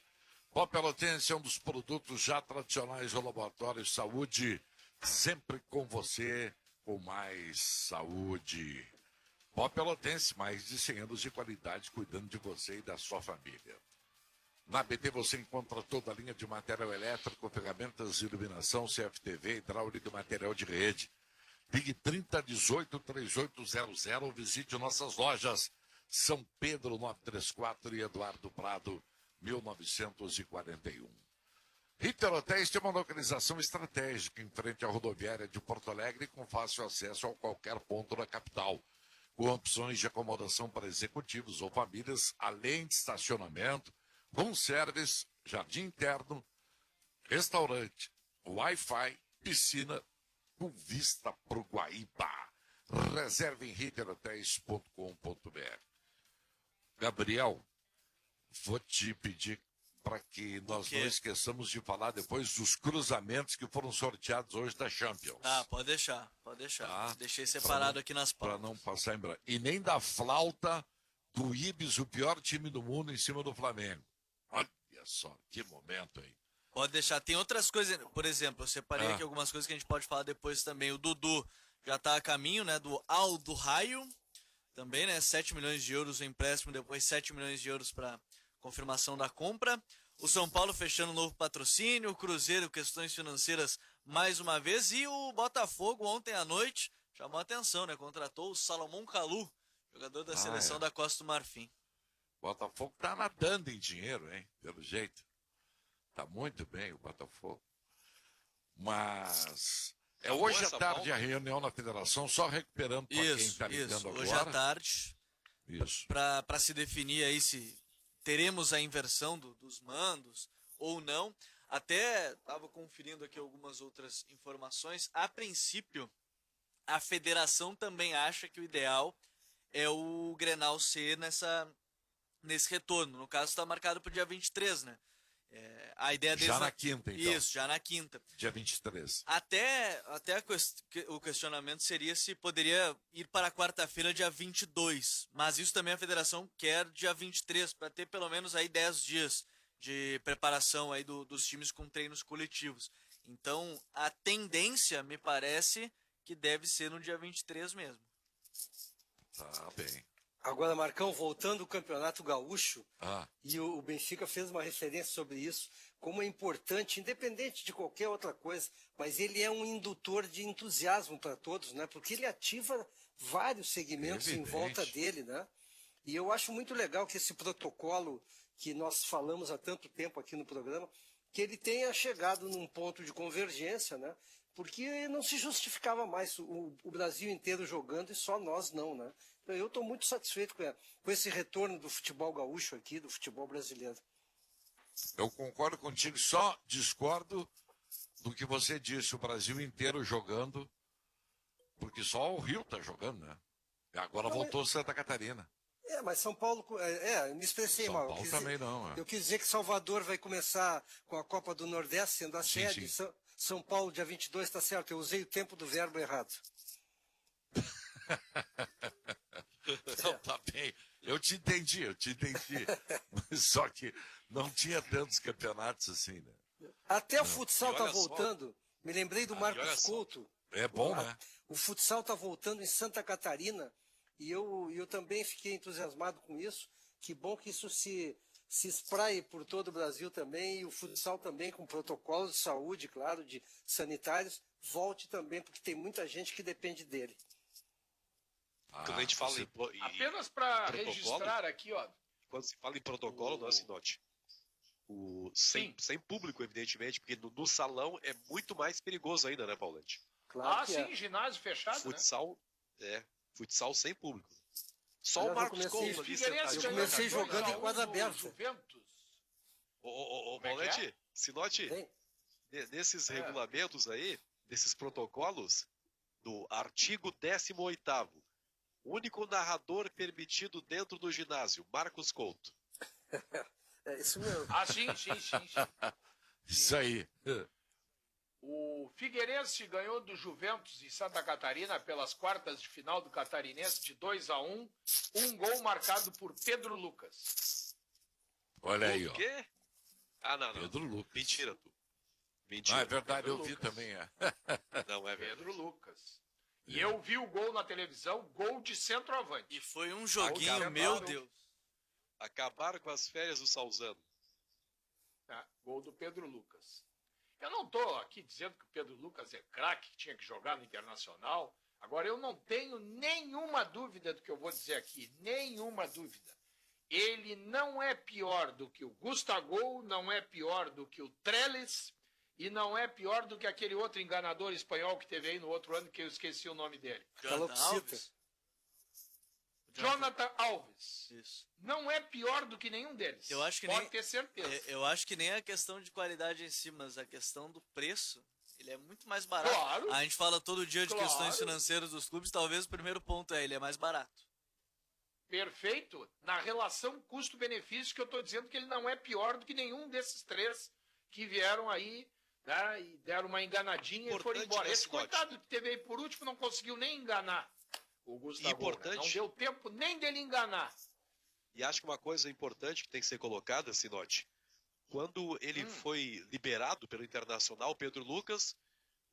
Pó pelotense é um dos produtos já tradicionais do Laboratório de Saúde, sempre com você, com mais saúde. Pó pelotense, mais de 100 anos de qualidade, cuidando de você e da sua família. Na BT você encontra toda a linha de material elétrico, ferramentas de iluminação, CFTV, hidráulica e material de rede. Ligue 3018-3800 ou visite nossas lojas São Pedro 934 e Eduardo Prado 1941. Ritter Hotéis tem uma localização estratégica em frente à rodoviária de Porto Alegre com fácil acesso a qualquer ponto da capital, com opções de acomodação para executivos ou famílias, além de estacionamento, room service, jardim interno, restaurante, Wi-Fi, piscina com vista para o Guaíba. Reserve em ritterhotels.com.br. Gabriel, vou te pedir para que nós não esqueçamos de falar depois dos cruzamentos que foram sorteados hoje da Champions. Ah, pode deixar. Tá? Deixei separado aqui nas Para pautas. não passar em branco. E nem da flauta do Ibis, o pior time do mundo, em cima do Flamengo. Olha só, que momento aí. Pode deixar. Tem outras coisas, por exemplo, eu separei aqui algumas coisas que a gente pode falar depois também. O Dudu já está a caminho, né, do Aldo Raio, também, né, 7 milhões de euros o empréstimo, depois 7 milhões de euros para confirmação da compra. O São Paulo fechando um novo patrocínio, o Cruzeiro, questões financeiras mais uma vez, e o Botafogo ontem à noite chamou a atenção, né, contratou o Salomão Kalou, jogador da seleção da Costa do Marfim. Botafogo tá nadando em dinheiro, hein? Pelo jeito. Tá muito bem o Botafogo. Mas hoje à tarde a reunião na federação, só recuperando para quem está ligando agora. Hoje à tarde, para se definir aí se teremos a inversão dos mandos ou não. Até estava conferindo aqui algumas outras informações. A princípio, a federação também acha que o ideal é o Grenal ser nesse retorno. No caso, está marcado para o dia 23, né? A ideia deles já na quinta, então. Isso, já na quinta. Dia 23. Até o questionamento seria se poderia ir para a quarta-feira, dia 22. Mas isso também a federação quer dia 23, para ter pelo menos aí 10 dias de preparação aí dos times com treinos coletivos. Então, a tendência, me parece, que deve ser no dia 23 mesmo. Tá bem. Agora, Marcão, voltando ao Campeonato Gaúcho, e o Benfica fez uma referência sobre isso, como é importante, independente de qualquer outra coisa, mas ele é um indutor de entusiasmo para todos, né? Porque ele ativa vários segmentos em volta dele, né? E eu acho muito legal que esse protocolo que nós falamos há tanto tempo aqui no programa, que ele tenha chegado num ponto de convergência, né? Porque não se justificava mais o Brasil inteiro jogando e só nós não, né? Então, eu estou muito satisfeito com esse retorno do futebol gaúcho aqui, do futebol brasileiro. Eu concordo contigo, só discordo do que você disse, o Brasil inteiro jogando, porque só o Rio está jogando, né? E agora voltou Santa Catarina. Mas São Paulo, eu me expressei mal. São Paulo também não. Eu quis dizer que Salvador vai começar com a Copa do Nordeste sendo a sede. São Paulo, dia 22, está certo. Eu usei o tempo do verbo errado. Então, tá bem. Eu te entendi. Só que não tinha tantos campeonatos assim, né? Até o futsal está voltando. Me lembrei do Marcos Couto. É bom, né? O futsal está voltando em Santa Catarina e eu também fiquei entusiasmado com isso. Que bom que isso se espraie por todo o Brasil também, e o futsal também, com protocolos de saúde, claro, de sanitários, volte também, porque tem muita gente que depende dele. Quando a gente fala apenas para registrar aqui, ó. Quando se fala em protocolo, não se note. Sem público, evidentemente, porque no salão é muito mais perigoso ainda, né, Paulete? Claro sim, ginásio fechado, futsal, né? Futsal sem público. Só o Marcos Couto ali sentado. Eu comecei jogando em quadra aberta. Ô, Paulete, se note, nesses regulamentos aí, desses protocolos, do artigo 18º, o único narrador permitido dentro do ginásio, Marcos Couto. É isso mesmo. Sim. Isso aí. O Figueirense ganhou do Juventus em Santa Catarina pelas quartas de final do Catarinense de 2-1, um gol marcado por Pedro Lucas. Olha aí, ó. O quê? Não. Pedro Lucas. Mentira, tu. Mentira. É verdade, Pedro eu vi Lucas. também. Não é verdade. Pedro Lucas. E eu vi o gol na televisão, gol de centroavante. E foi um joguinho, meu Deus. Acabaram com as férias do Salzano. Gol do Pedro Lucas. Eu não estou aqui dizendo que o Pedro Lucas é craque, que tinha que jogar no Internacional. Agora, eu não tenho nenhuma dúvida do que eu vou dizer aqui, nenhuma dúvida. Ele não é pior do que o Gustavo, não é pior do que o Trellis e não é pior do que aquele outro enganador espanhol que teve aí no outro ano, que eu esqueci o nome dele. Jonathan Alves. Isso. Não é pior do que nenhum deles. Eu acho que Pode nem, ter certeza. Eu acho que nem a questão de qualidade em si, mas a questão do preço, ele é muito mais barato. Claro. A gente fala todo dia de Claro. questões financeiras dos clubes, talvez o primeiro ponto ele é mais barato. Perfeito. Na relação custo-benefício que eu estou dizendo que ele não é pior do que nenhum desses três que vieram aí, né, e deram uma enganadinha e foram embora. Esse coitado que teve aí por último não conseguiu nem enganar o Gustavo. Importante. Não deu tempo nem dele enganar. E acho que uma coisa importante que tem que ser colocada, Sinote, quando ele foi liberado pelo Internacional, Pedro Lucas,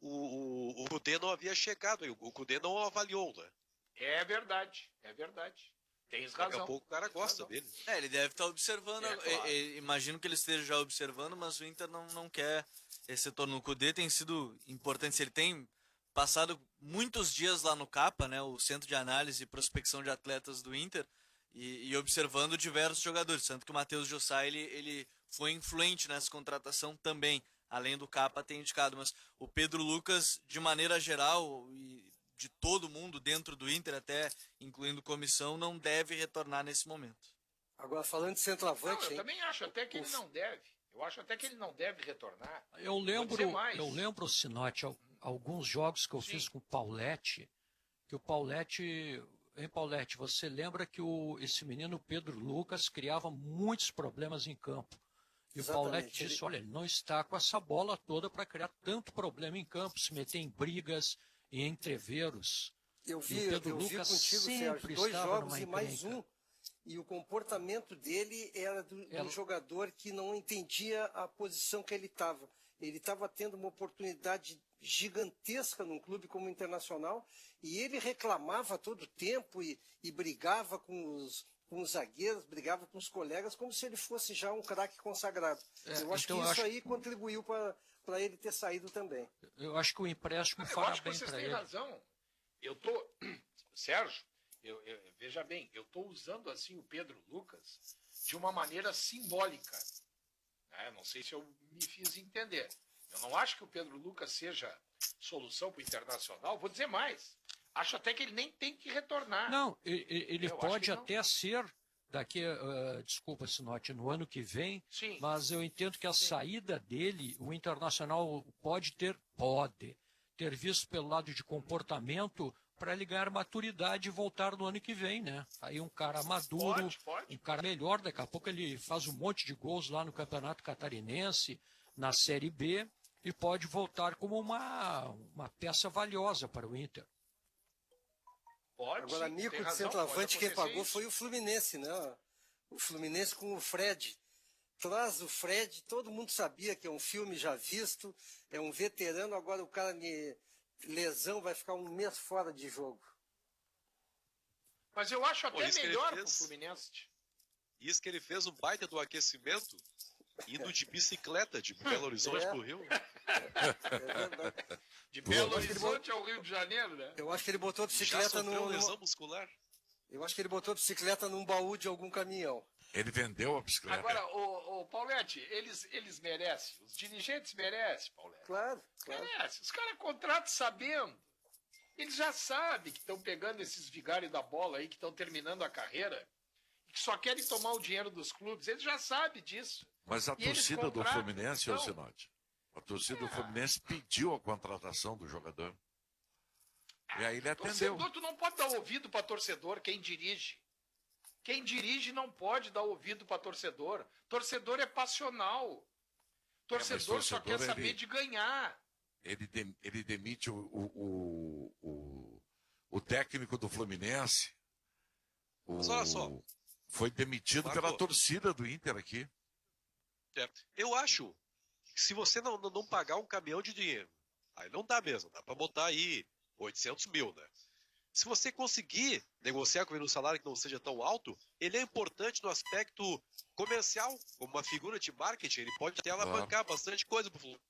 o Cudê não havia chegado, o Cudê não o avaliou, né? É verdade, é verdade. Tens razão. Daqui a pouco o cara gosta dele. Ele deve estar observando, claro. imagino que ele esteja já observando, mas o Inter não quer esse retorno. O Cudê tem sido importante, ele tem passado muitos dias lá no CAPA, né, o Centro de Análise e Prospecção de Atletas do Inter, e observando diversos jogadores, tanto que o Matheus Jussá, ele foi influente nessa contratação também, além do CAPA ter indicado, mas o Pedro Lucas, de maneira geral, e de todo mundo dentro do Inter, até incluindo comissão, não deve retornar nesse momento. Agora, falando de centroavante... Não, eu também acho até que ele não deve. Eu acho até que ele não deve retornar. Eu lembro, Sinote, alguns jogos que eu fiz com o Pauletti, que o Pauletti... Hein, Pauletti, você lembra que esse menino Pedro Lucas criava muitos problemas em campo. E exatamente. O Pauletti disse, olha, ele não está com essa bola toda para criar tanto problema em campo, se meter em brigas e entreveros. Eu vi contigo, Sérgio, 2 jogos e mais um. E o comportamento dele era do jogador que não entendia a posição que ele estava. Ele estava tendo uma oportunidade gigantesca num clube como o Internacional e ele reclamava todo o tempo e brigava com os zagueiros, brigava com os colegas como se ele fosse já um craque consagrado. Eu acho que isso aí contribuiu para ele ter saído também. Eu acho que o empréstimo fará bem para ele. Vocês têm razão. Sérgio, veja bem, eu estou usando assim o Pedro Lucas de uma maneira simbólica. Não sei se eu me fiz entender. Eu não acho que o Pedro Lucas seja solução para o Internacional. Vou dizer mais. Acho até que ele nem tem que retornar. Não, ele pode até ser daqui, desculpa, Sinote, no ano que vem, sim, mas eu entendo que a saída dele, o Internacional pode ter visto pelo lado de comportamento para ele ganhar maturidade e voltar no ano que vem, né? Aí um cara maduro, um cara melhor, daqui a pouco ele faz um monte de gols lá no Campeonato Catarinense, na Série B, e pode voltar como uma peça valiosa para o Inter. Agora, amigo de centroavante, quem pagou foi o Fluminense, né? O Fluminense com o Fred. Traz o Fred, todo mundo sabia que é um filme já visto, é um veterano, agora o cara lesão vai ficar 1 mês fora de jogo. Mas eu acho até melhor pro Fluminense. Isso que ele fez um baita do aquecimento, indo de bicicleta de Belo Horizonte pro Rio. É verdade. De Belo Horizonte ao Rio de Janeiro, né? Eu acho que ele botou a bicicleta lesão muscular. Eu acho que ele botou a bicicleta num baú de algum caminhão. Ele vendeu a bicicleta. Agora, o Pauletti, eles merecem. Os dirigentes merecem, Pauletti. Claro. Merecem. Os caras contratam sabendo. Eles já sabem que estão pegando esses vigários da bola aí, que estão terminando a carreira, e que só querem tomar o dinheiro dos clubes. Eles já sabem disso. Mas a torcida do Fluminense, Sinote, a torcida do Fluminense pediu a contratação do jogador. E aí ele atendeu. Torcedor, tu não pode dar ouvido para torcedor, quem dirige. Quem dirige não pode dar ouvido para torcedor. Torcedor é passional. Torcedor só quer saber de ganhar. Ele demite o técnico do Fluminense. Mas olha só. Foi demitido pela torcida do Inter aqui. Eu acho que se você não pagar um caminhão de dinheiro, aí não dá mesmo. Dá para botar aí 800 mil, né? Se você conseguir negociar com ele um salário que não seja tão alto, ele é importante no aspecto comercial, como uma figura de marketing. Ele pode até alavancar bastante coisa pro Fluminense.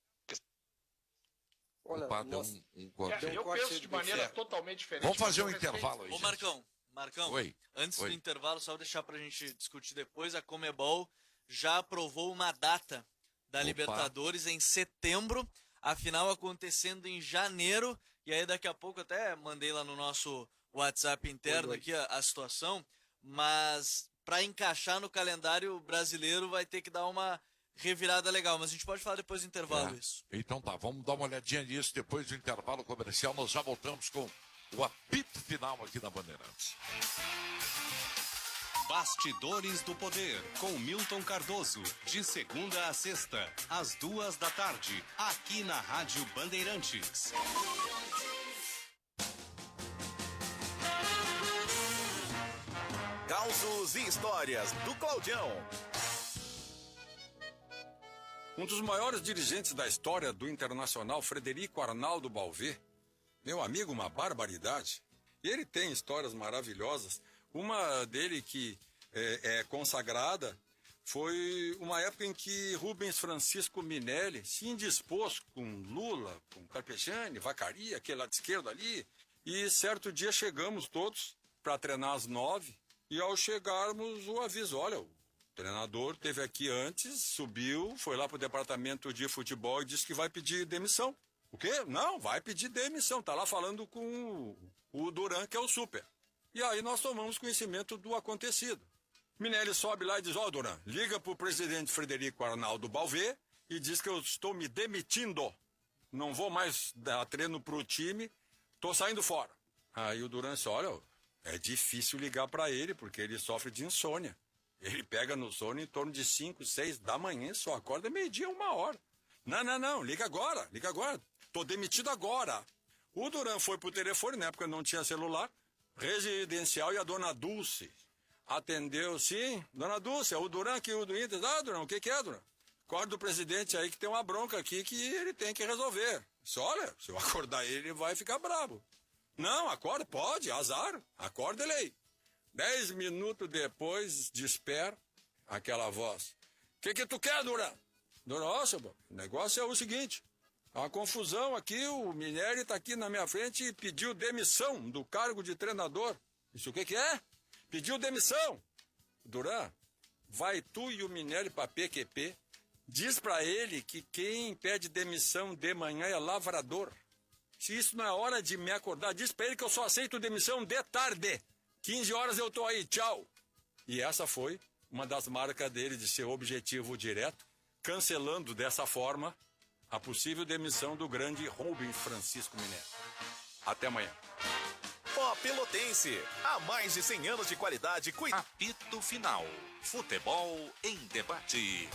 Olha, Opa, deu nós- um corte. Eu corte penso de do maneira certo. totalmente diferente. Vamos fazer um mas eu respeito. intervalo aí, Ô, gente. Marcão, Oi. antes Oi. do intervalo, só deixar pra gente discutir depois, a Comebol já aprovou uma data da Opa. Libertadores em setembro, a final acontecendo em janeiro, e aí daqui a pouco até mandei lá no nosso WhatsApp interno aqui a situação, mas para encaixar no calendário brasileiro vai ter que dar uma revirada legal, mas a gente pode falar depois do intervalo isso. Então tá, vamos dar uma olhadinha nisso depois do intervalo comercial. Nós já voltamos com o apito final aqui na Bandeirantes. Bastidores do Poder, com Milton Cardoso, de segunda a sexta, às 14h, aqui na Rádio Bandeirantes. Causos e histórias do Claudião. Um dos maiores dirigentes da história do Internacional, Frederico Arnaldo Balvê, meu amigo, uma barbaridade. E ele tem histórias maravilhosas. Uma dele que é consagrada foi uma época em que Rubens Francisco Minelli se indispôs com Lula, com Carpegiani, Vacaria, aquele lado esquerdo ali. E certo dia chegamos todos para treinar às 9h. E ao chegarmos, o aviso, olha, o treinador esteve aqui antes, subiu, foi lá para o departamento de futebol e disse que vai pedir demissão. O quê? Não, vai pedir demissão. Tá lá falando com o Duran, que é o super. E aí nós tomamos conhecimento do acontecido. Minelli sobe lá e diz, ó, Duran, liga para o presidente Frederico Arnaldo Balvê e diz que eu estou me demitindo. Não vou mais dar treino para o time, estou saindo fora. Aí o Duran disse, olha, é difícil ligar para ele, porque ele sofre de insônia. Ele pega no sono em torno de 5, 6 da manhã, só acorda meio-dia, 1h. Não, liga agora. Tô demitido agora. O Duran foi pro telefone, na época não tinha celular, residencial, e a dona Dulce atendeu, sim, dona Dulce, é o Duran aqui, o do Inter. Ah, Duran, o que é, Duran? Acorda do presidente aí que tem uma bronca aqui que ele tem que resolver. Disse, olha, se eu acordar ele vai ficar bravo. Não, acorda, pode, azar, acorda ele aí. 10 minutos depois, desperta aquela voz. O que tu quer, Duran? Nossa, o negócio é o seguinte, há uma confusão aqui, o Minelli está aqui na minha frente e pediu demissão do cargo de treinador. Isso o que é? Pediu demissão. Duran, vai tu e o Minelli para PQP, diz para ele que quem pede demissão de manhã é lavrador. Se isso não é hora de me acordar, diz pra ele que eu só aceito demissão de tarde. 15 horas eu tô aí, tchau. E essa foi uma das marcas dele de ser objetivo direto, cancelando dessa forma a possível demissão do grande Rubens Francisco Minelli. Até amanhã. Ó Pelotense, há mais de 100 anos de qualidade. Apito final. Futebol em debate.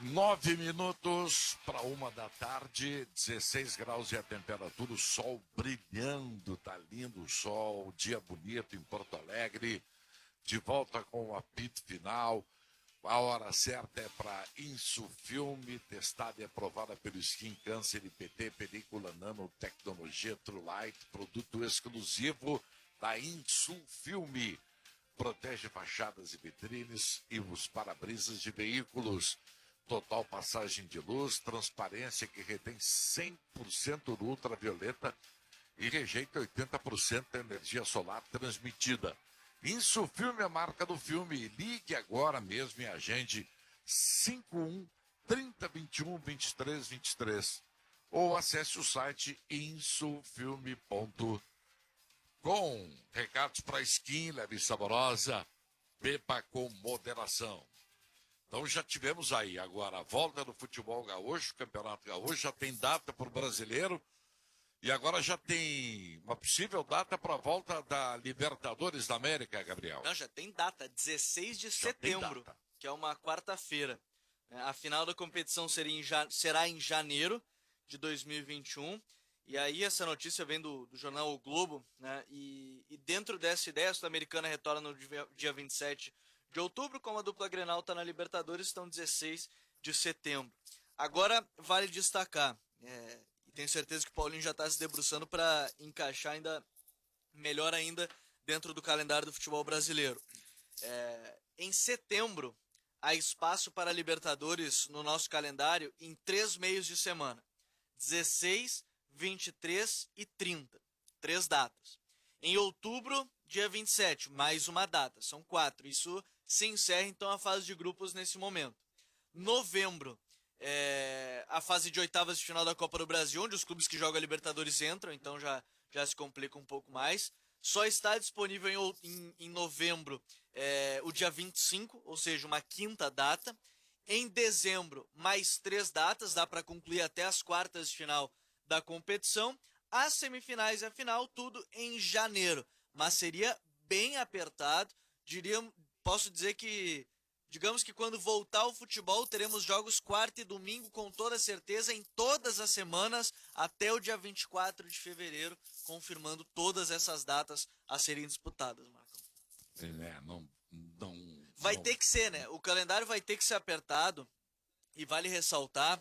9 minutos para 1h, 16 graus e a temperatura, o sol brilhando, tá lindo o sol, dia bonito em Porto Alegre, de volta com o apito final. A hora certa é para Insufilme, testada e aprovada pelo Skin Cancer IPT, película nanotecnologia True Light, produto exclusivo da Insufilme. Protege fachadas e vitrines e os para-brisas de veículos. Total passagem de luz, transparência que retém 100% do ultravioleta e rejeita 80% da energia solar transmitida. Insufilme é a marca do filme. Ligue agora mesmo e agende 51 30 21 23 23 ou acesse o site insufilme.com. Recados para skin, leve e saborosa, beba com moderação. Então já tivemos aí agora a volta do futebol gaúcho, o campeonato gaúcho, já tem data para o brasileiro e agora já tem uma possível data para a volta da Libertadores da América, Gabriel. Não, já tem data, 16 de Já tem setembro, data. que é uma quarta-feira. A final da competição será em janeiro de 2021. E aí essa notícia vem do jornal O Globo, né? E dentro dessa ideia, a Sul-Americana retorna no dia 27 de outubro, como a dupla Grenal está na Libertadores, estão 16 de setembro. Agora, vale destacar, e tenho certeza que o Paulinho já está se debruçando para encaixar melhor ainda dentro do calendário do futebol brasileiro. Em setembro, há espaço para Libertadores no nosso calendário em 3 meios de semana: 16, 23 e 30. 3 datas. Em outubro, dia 27, mais uma data, são 4. Isso se encerra então a fase de grupos nesse momento. Novembro, a fase de oitavas de final da Copa do Brasil, onde os clubes que jogam a Libertadores entram, então já se complica um pouco mais. Só está disponível em novembro o dia 25, ou seja, uma quinta data. Em dezembro, mais 3 datas, dá para concluir até as quartas de final da competição. As semifinais e a final, tudo em janeiro. Mas seria bem apertado. Posso dizer que, digamos que quando voltar o futebol, teremos jogos quarta e domingo com toda certeza em todas as semanas até o dia 24 de fevereiro, confirmando todas essas datas a serem disputadas, Marcão. Vai ter que ser, né? O calendário vai ter que ser apertado e vale ressaltar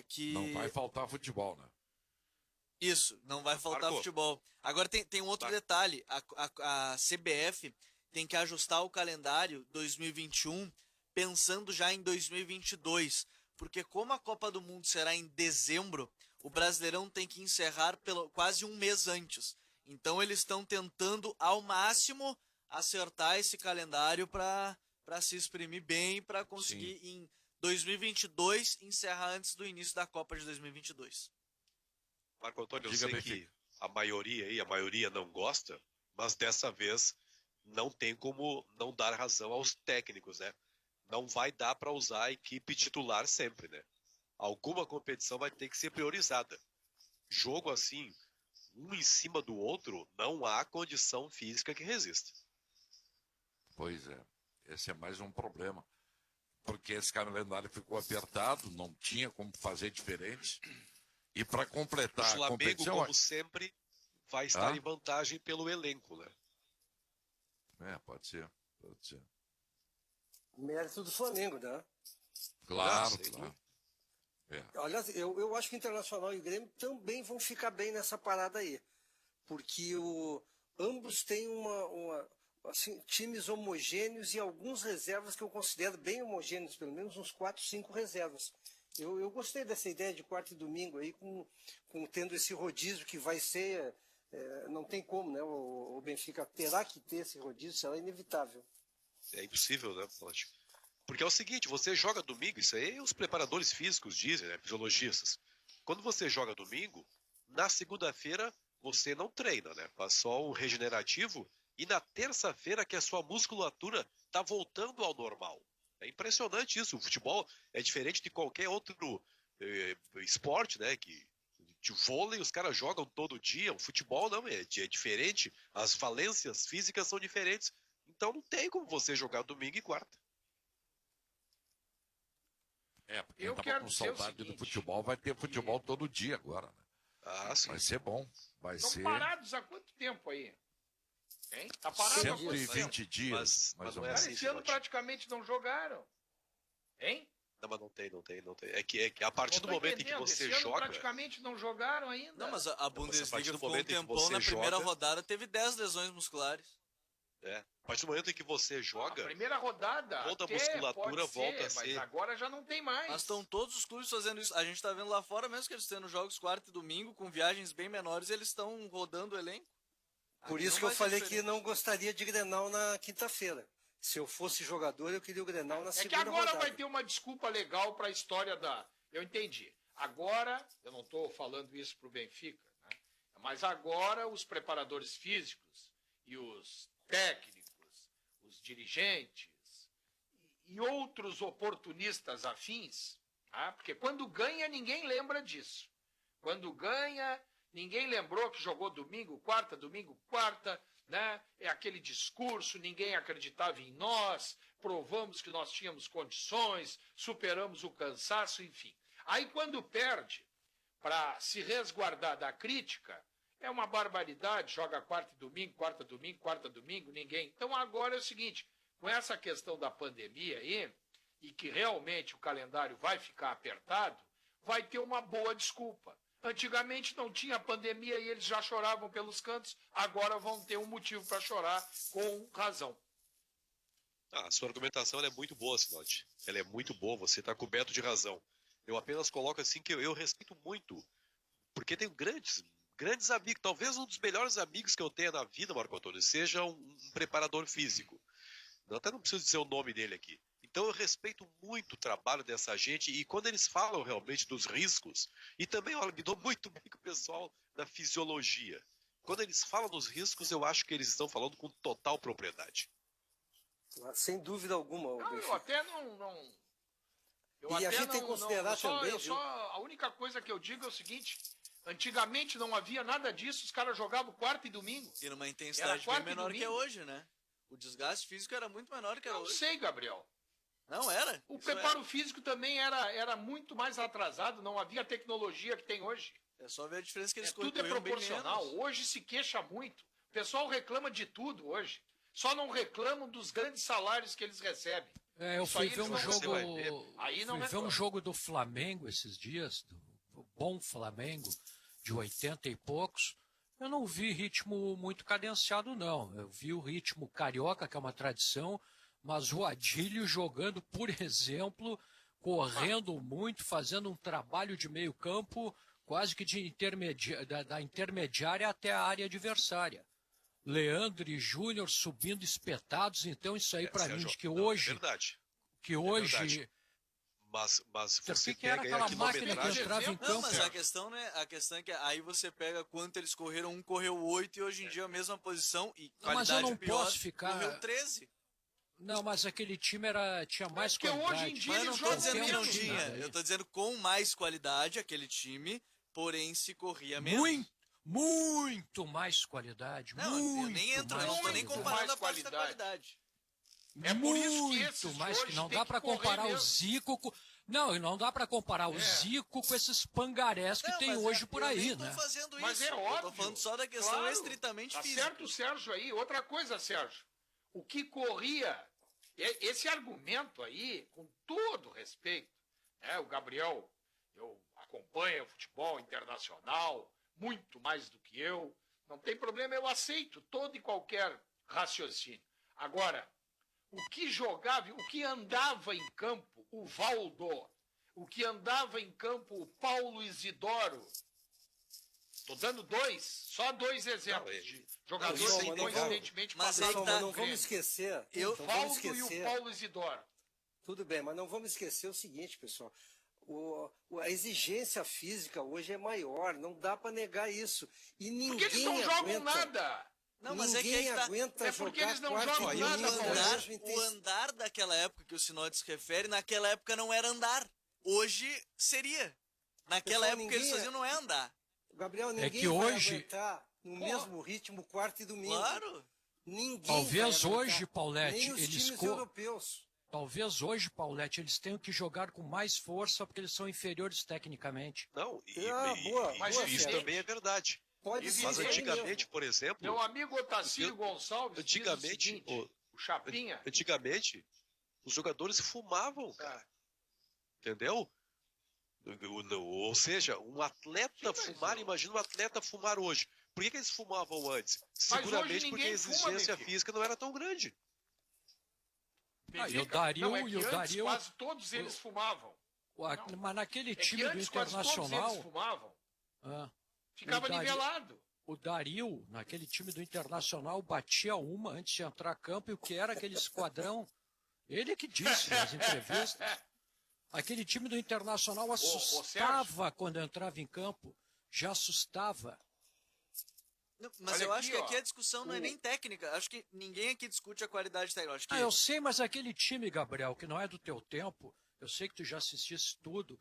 que... Não vai faltar futebol, né? Isso, não vai faltar futebol. Agora tem um outro detalhe, a CBF tem que ajustar o calendário 2021 pensando já em 2022, porque como a Copa do Mundo será em dezembro, o Brasileirão tem que encerrar quase um mês antes. Então eles estão tentando ao máximo acertar esse calendário para se exprimir bem, para conseguir em 2022 encerrar antes do início da Copa de 2022. Marco Antônio, eu sei que a maioria não gosta, mas dessa vez não tem como não dar razão aos técnicos, né? Não vai dar para usar a equipe titular sempre, né? Alguma competição vai ter que ser priorizada. Jogo assim, um em cima do outro, não há condição física que resista. Pois é, esse é mais um problema. Porque esse calendário ficou apertado, não tinha como fazer diferente. E para completar o Flamengo, a competição... como sempre, vai estar em vantagem pelo elenco, né? Pode ser. Mérito do Flamengo, né? Claro. Aliás, eu acho que o Internacional e o Grêmio também vão ficar bem nessa parada aí. Porque ambos têm assim, times homogêneos e alguns reservas que eu considero bem homogêneos, pelo menos uns 4, 5 reservas. Eu gostei dessa ideia de quarta e domingo aí, tendo esse rodízio que vai ser... não tem como, né? O Benfica terá que ter esse rodízio, será inevitável. É impossível, né? Porque é o seguinte, você joga domingo, isso aí os preparadores físicos dizem, né? Fisiologistas. Quando você joga domingo, na segunda-feira você não treina, né? Faz só um regenerativo e na terça-feira que a sua musculatura está voltando ao normal. É impressionante isso. O futebol é diferente de qualquer outro esporte, né? De vôlei os caras jogam todo dia. O futebol não, é diferente. As valências físicas são diferentes. Então não tem como você jogar domingo e quarta. Porque eu tava com saudade do futebol, vai ter futebol todo dia agora, né? Sim. Vai ser bom. Estão parados há quanto tempo aí? Hein? Tá parado há quanto tempo? 120 dias, mais ou menos. Esse ano praticamente não jogaram. Hein? Não, mas não tem. É que a partir do momento em que você esse joga... Ano praticamente não jogaram ainda. Não, mas a Bundesliga ficou um tempão, você na primeira joga... rodada teve 10 lesões musculares. A partir do momento em que você joga... A primeira rodada toda a musculatura volta a ser... Mas agora já não tem mais. Mas estão todos os clubes fazendo isso. A gente tá vendo lá fora mesmo que eles tendo jogos quarta e domingo, com viagens bem menores, eles estão rodando o elenco. Por isso que eu falei que não gostaria de Grenal na quinta-feira. Se eu fosse jogador, eu queria o Grenal na segunda rodada. É que agora vai ter uma desculpa legal para a história da... Eu entendi. Agora, eu não estou falando isso para o Benfica, né? Mas agora os preparadores físicos e os técnicos, os dirigentes e outros oportunistas afins, tá? Porque quando ganha, ninguém lembra disso. Quando ganha, ninguém lembrou que jogou domingo, quarta, né? É aquele discurso, ninguém acreditava em nós, provamos que nós tínhamos condições, superamos o cansaço, enfim. Aí quando perde, para se resguardar da crítica, é uma barbaridade, joga quarta domingo, ninguém. Então agora é o seguinte, com essa questão da pandemia aí, e que realmente o calendário vai ficar apertado, vai ter uma boa desculpa. Antigamente não tinha pandemia e eles já choravam pelos cantos, agora vão ter um motivo para chorar com razão. A sua argumentação ela é muito boa, Sinote. Ela é muito boa, você está coberto de razão. Eu apenas coloco assim que eu respeito muito, porque tenho grandes amigos. Talvez um dos melhores amigos que eu tenha na vida, Marco Antônio, seja um preparador físico. Eu até não preciso dizer o nome dele aqui. Então eu respeito muito o trabalho dessa gente e quando eles falam realmente dos riscos, e também olha, me dou muito bem com o pessoal da fisiologia. Quando eles falam dos riscos, eu acho que eles estão falando com total propriedade. Sem dúvida alguma. Não, eu até não... Eu E até a gente tem que não- considerar eu só- também, eu viu? só- a única coisa que eu digo é o seguinte, antigamente não havia nada disso, os caras jogavam quarta e domingo. E numa intensidade bem quarta e menor que é domingo. hoje, né? O desgaste físico era muito menor que era Não hoje. sei, Gabriel. Não era? O Isso preparo físico também era muito mais atrasado, não havia a tecnologia que tem hoje. É só ver a diferença que eles Tudo é corriam bem proporcional. menos. Hoje se queixa muito. O pessoal reclama de tudo hoje. Só não reclamam dos grandes salários que eles recebem. Eu Isso fui aí ver eles um não jogo. recebem. Aí não Fui ver um reclama. jogo do Flamengo esses dias, do bom Flamengo, de 80 e poucos. Eu não vi ritmo muito cadenciado, não. Eu vi o ritmo carioca, que é uma tradição, mas o Adílio jogando, por exemplo, correndo muito, fazendo um trabalho de meio campo, quase que de da intermediária até a área adversária. Leandro e Júnior subindo espetados, então isso aí para mim, Sérgio, de que não, hoje... É verdade. Que hoje... verdade. Mas Então, você o que era pega aquela a máquina que quilometragem... entrava em Não, campo? mas a questão, né? A questão é que aí você pega quanto eles correram, um correu 8 e hoje em dia a mesma posição e Não, mas qualidade eu não pior, posso ficar... correu 13. Não, mas aquele time tinha mais porque hoje qualidade. em dia Mas eu não eles tô jogam dizendo que não menos, tinha. né? Eu tô dizendo com mais qualidade aquele time, porém se corria menos. Muito mais qualidade. Não, eu muito nem entro, eu mais não tô nem qualidade. comparando mais a parte da qualidade. qualidade. É por isso que Muito esses mais de que hoje não tem dá que para correr comparar o mesmo. Zico com... Não dá para comparar o Zico com esses pangarés que Não, tem mas hoje por eu aí, nem né? tô fazendo Mas isso. é Eu óbvio. tô falando só da questão Claro. estritamente Tá física. certo, Sérgio, aí. Outra coisa, Sérgio. O que corria... Esse argumento aí, com todo respeito, né, o Gabriel, eu acompanho o futebol internacional muito mais do que eu, não tem problema, eu aceito todo e qualquer raciocínio. Agora, o que jogava, o que andava em campo, o Valdo, o que andava em campo, o Paulo Isidoro, estou dando só dois exemplos de jogadores isso é que inegável. coincidentemente Mas passaram aí que Não, tá- mas não pelo Grêmio. vamos esquecer. Eu- não vamos Valdo e esquecer. o Paulo Isidoro. Tudo bem, mas não vamos esquecer o seguinte, pessoal. A exigência física hoje é maior, não dá para negar isso. E ninguém Porque eles não jogam aguenta, nada. Não, mas é que ninguém aí tá... aguenta É porque jogar eles não quarta jogam e nada, domingo Paulo. na mesma O andar daquela época que o Sinode se refere, naquela época não era andar. Hoje seria. Naquela Pessoal, época eles ninguém- faziam não é andar. Gabriel, ninguém que vai hoje- aguentar no mesmo ritmo quarta e domingo. Claro. Ninguém Talvez vai aguentar, hoje, Paulette, nem os eles times europeus. Talvez hoje, Paulette, eles tenham que jogar com mais força porque eles são inferiores tecnicamente. Não, Mas isso evidente. também é verdade. Pode ser Mas Evidente antigamente, mesmo. por exemplo, Meu amigo Otacílio Gonçalves antigamente, diz o seguinte, o Chapinha, antigamente, os jogadores fumavam, cara. Entendeu? Ou seja, um atleta fumar, imagina um atleta fumar hoje. Por que eles fumavam antes? Seguramente hoje porque a ninguém fuma, exigência meu filho. física não era tão grande. E o Dario, não, é que e o antes Dario, quase todos eles fumavam. mas naquele É que time do antes quase todos Internacional, eles fumavam. ah, Ficava o Dario- nivelado. o Dario, naquele time do Internacional, batia uma antes de entrar a campo, e o que era aquele esquadrão? Ele que disse nas entrevistas. Aquele time do Internacional assustava quando entrava em campo. Já assustava. Não, mas Olha eu aqui, acho que ó, aqui a discussão não é nem técnica. Acho que ninguém aqui discute a qualidade técnica. Acho que Eu sei, mas aquele time, Gabriel, que não é do teu tempo, eu sei que tu já assististe tudo,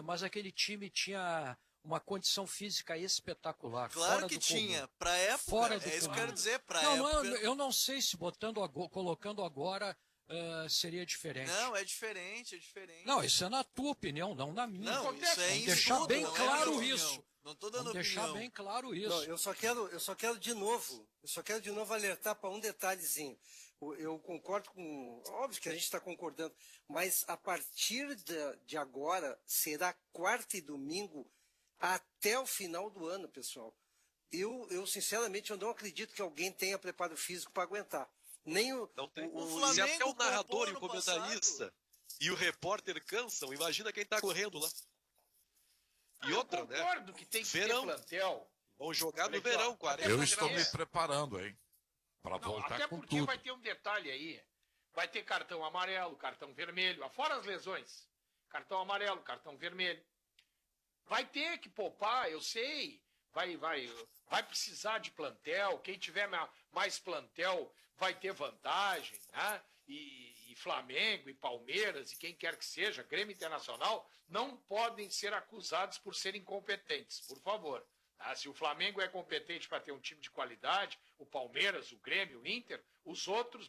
mas aquele time tinha uma condição física espetacular. claro fora que do tinha. comum. Pra época, Fora do é isso que eu comum. quero dizer. Pra Não, época... eu não sei se colocando agora seria diferente. Não, é diferente, é diferente. Não, isso é na tua opinião, não na minha. Não, isso é Vamos em deixar estudo, bem não é claro minha opinião. isso. Não tô dando Vamos deixar opinião. bem claro isso. Não, eu só quero de novo alertar para um detalhezinho. Eu concordo com, óbvio que a gente está concordando, mas a partir de agora será quarta e domingo até o final do ano, pessoal. Eu sinceramente eu não acredito que alguém tenha preparo físico para aguentar. Nem o, Não tem. O Se Flamengo até o narrador poupou e o no comentarista e o repórter cansam, imagina quem tá correndo lá. E outra, eu né? concordo que tem que Verão. ter plantel. Vão jogar Olha no aqui, ó, verão, 40 Eu estou me graus. preparando, hein? Para Não, voltar até com porque tudo. vai ter um detalhe aí. Vai ter cartão amarelo, cartão vermelho, fora as lesões. Cartão amarelo, cartão vermelho. Vai ter que poupar, eu sei. Vai precisar de plantel. Quem tiver mais plantel vai ter vantagem, né? E Flamengo, e Palmeiras, e quem quer que seja, Grêmio Internacional, não podem ser acusados por serem incompetentes, por favor. Tá? Se o Flamengo é competente para ter um time de qualidade, o Palmeiras, o Grêmio, o Inter, os outros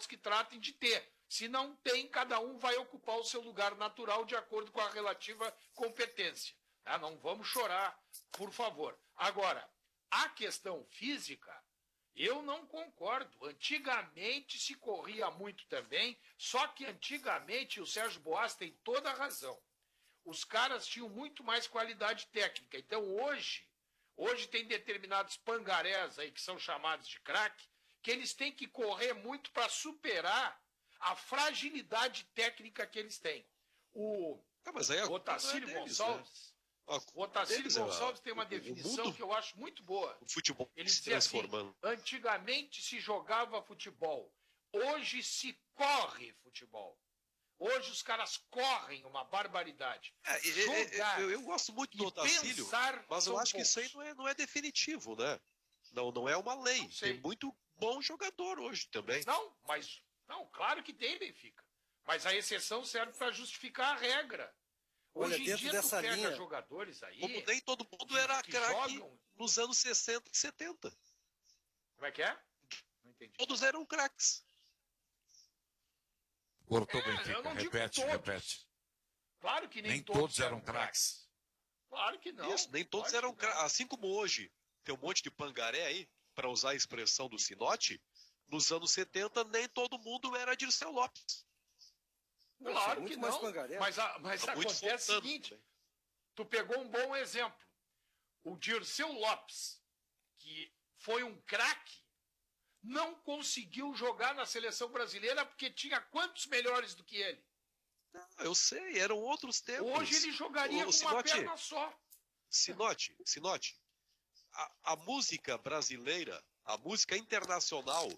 que tratem de ter. Se não tem, cada um vai ocupar o seu lugar natural de acordo com a relativa competência. Tá? Não vamos chorar, por favor. Agora, a questão física, eu não concordo. Antigamente se corria muito também, só que antigamente o Sérgio Boas tem toda a razão. Os caras tinham muito mais qualidade técnica. Então hoje tem determinados pangarés aí que são chamados de craque, que eles têm que correr muito para superar a fragilidade técnica que eles têm. O Mas aí Otacílio Gonçalves, o Otacílio Gonçalves tem uma definição que eu acho muito boa. O futebol Ele se dizia assim, transformando. antigamente se jogava futebol, hoje se corre futebol. Hoje os caras correm uma barbaridade. Eu gosto muito do Otacílio, mas eu acho que isso aí não é definitivo, né? Não é uma lei. Tem muito bom jogador hoje também. Não, claro que tem, Benfica. Mas a exceção serve para justificar a regra. Olha, Hoje em dentro dia dessa tu pega linha, jogadores aí... Como nem todo mundo era que craque jogam... nos anos 60 e 70. Como é que é? Não entendi. Todos eram craques. Cortou, eu Benfica. não digo Repete, todos. repete. Claro que Nem todos eram craques. Claro que não. Isso, nem todos Claro eram que não. craques. Assim como hoje tem um monte de pangaré aí, para usar a expressão do Sinote, nos anos 70 nem todo mundo era Dirceu Lopes. Claro muito que mais não. pangaré. Mas Tá muito acontece o faltando seguinte, também. tu pegou um bom exemplo. O Dirceu Lopes, que foi um craque, não conseguiu jogar na seleção brasileira porque tinha quantos melhores do que ele? Não, eu sei, eram outros tempos. Hoje ele jogaria com uma Sinote, perna só. Sinote, a música brasileira, a música internacional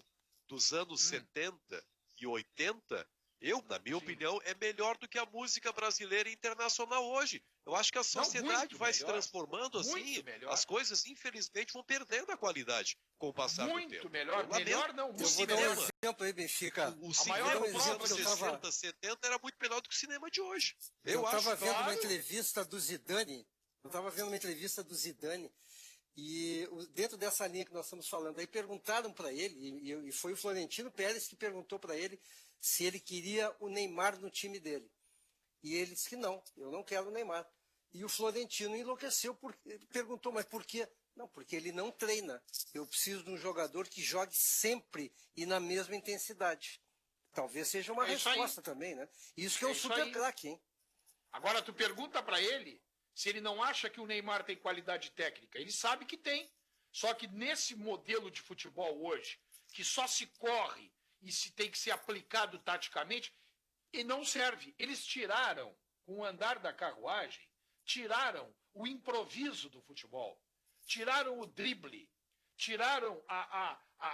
dos anos 70 e 80, na minha opinião, é melhor do que a música brasileira e internacional hoje. Eu acho que a sociedade vai se transformando assim, as coisas, infelizmente, vão perdendo a qualidade com o passar do tempo. Muito melhor. Melhor não, Eu muito vou dar um melhor. exemplo aí, Benfica. O maior cinema dos prova anos que eu 60, 70 era muito melhor do que o cinema de hoje. Eu acho. estava vendo uma claro. entrevista do Zidane. E dentro dessa linha que nós estamos falando, aí perguntaram para ele, e foi o Florentino Pérez que perguntou para ele se ele queria o Neymar no time dele. E ele disse que não, eu não quero o Neymar. E o Florentino enlouqueceu, perguntou, mas por quê? Não, porque ele não treina. Eu preciso de um jogador que jogue sempre e na mesma intensidade. Talvez seja uma resposta também, né? Isso que é um super craque, hein? Agora tu pergunta para ele se ele não acha que o Neymar tem qualidade técnica. Ele sabe que tem. Só que nesse modelo de futebol hoje, que só se corre e se tem que ser aplicado taticamente, e não serve. Eles tiraram, com o andar da carruagem, tiraram o improviso do futebol, tiraram o drible, tiraram